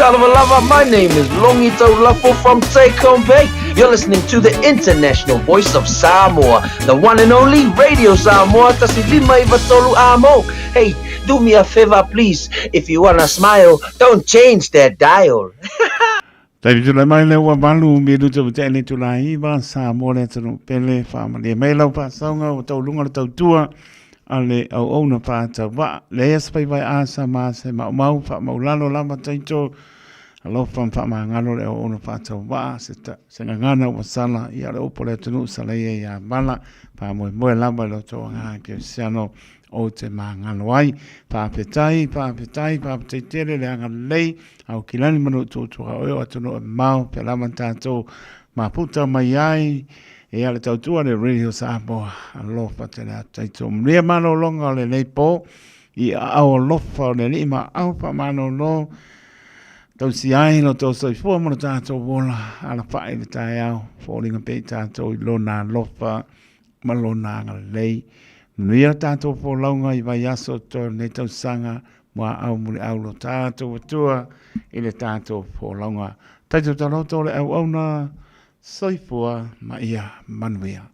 Talavalava. My name is Longito Lafo from Take-Home Bay. You're listening to the international voice of Samoa, the one and only Radio Samoa. Tasilima Ivatolu Amo. Hey, do me a favor, please. If you wanna smile, don't change that dial.
Tai tu lai mai le wa balu mi du tu te ni tu lai ba sa mo le tu pele fa ma le mai lau pa saunga o tau lunga tau tua ale au au na pa ta wa le es pai vai a sa ma se ma mau fa ma lalo la ma tai to alo fa fa ma ngalo le au na pa ta wa se ta se ngana wa sala ia le opo le tu sala ia ya bala pa mo la ba lo to nga ke siano o te mangalo ai papetai tere le anga lei au kilani manu tu o atu no mau pe la mantato ma puta mai ai e ale tau tua le Radio Samoa alo patena taito mria mano longa le nei po i au lofa le ni ma au pa mano no tau si ai no tau soi fo mo tato vola ala fa i tai au falling a bit tato i lona lofa malona lei Nuia tātou po launga I vai aso to ne tau sanga mua au muli au lo tātou atua I le tātou po launga. Taito taloto le au au na soifua ma ia manuia.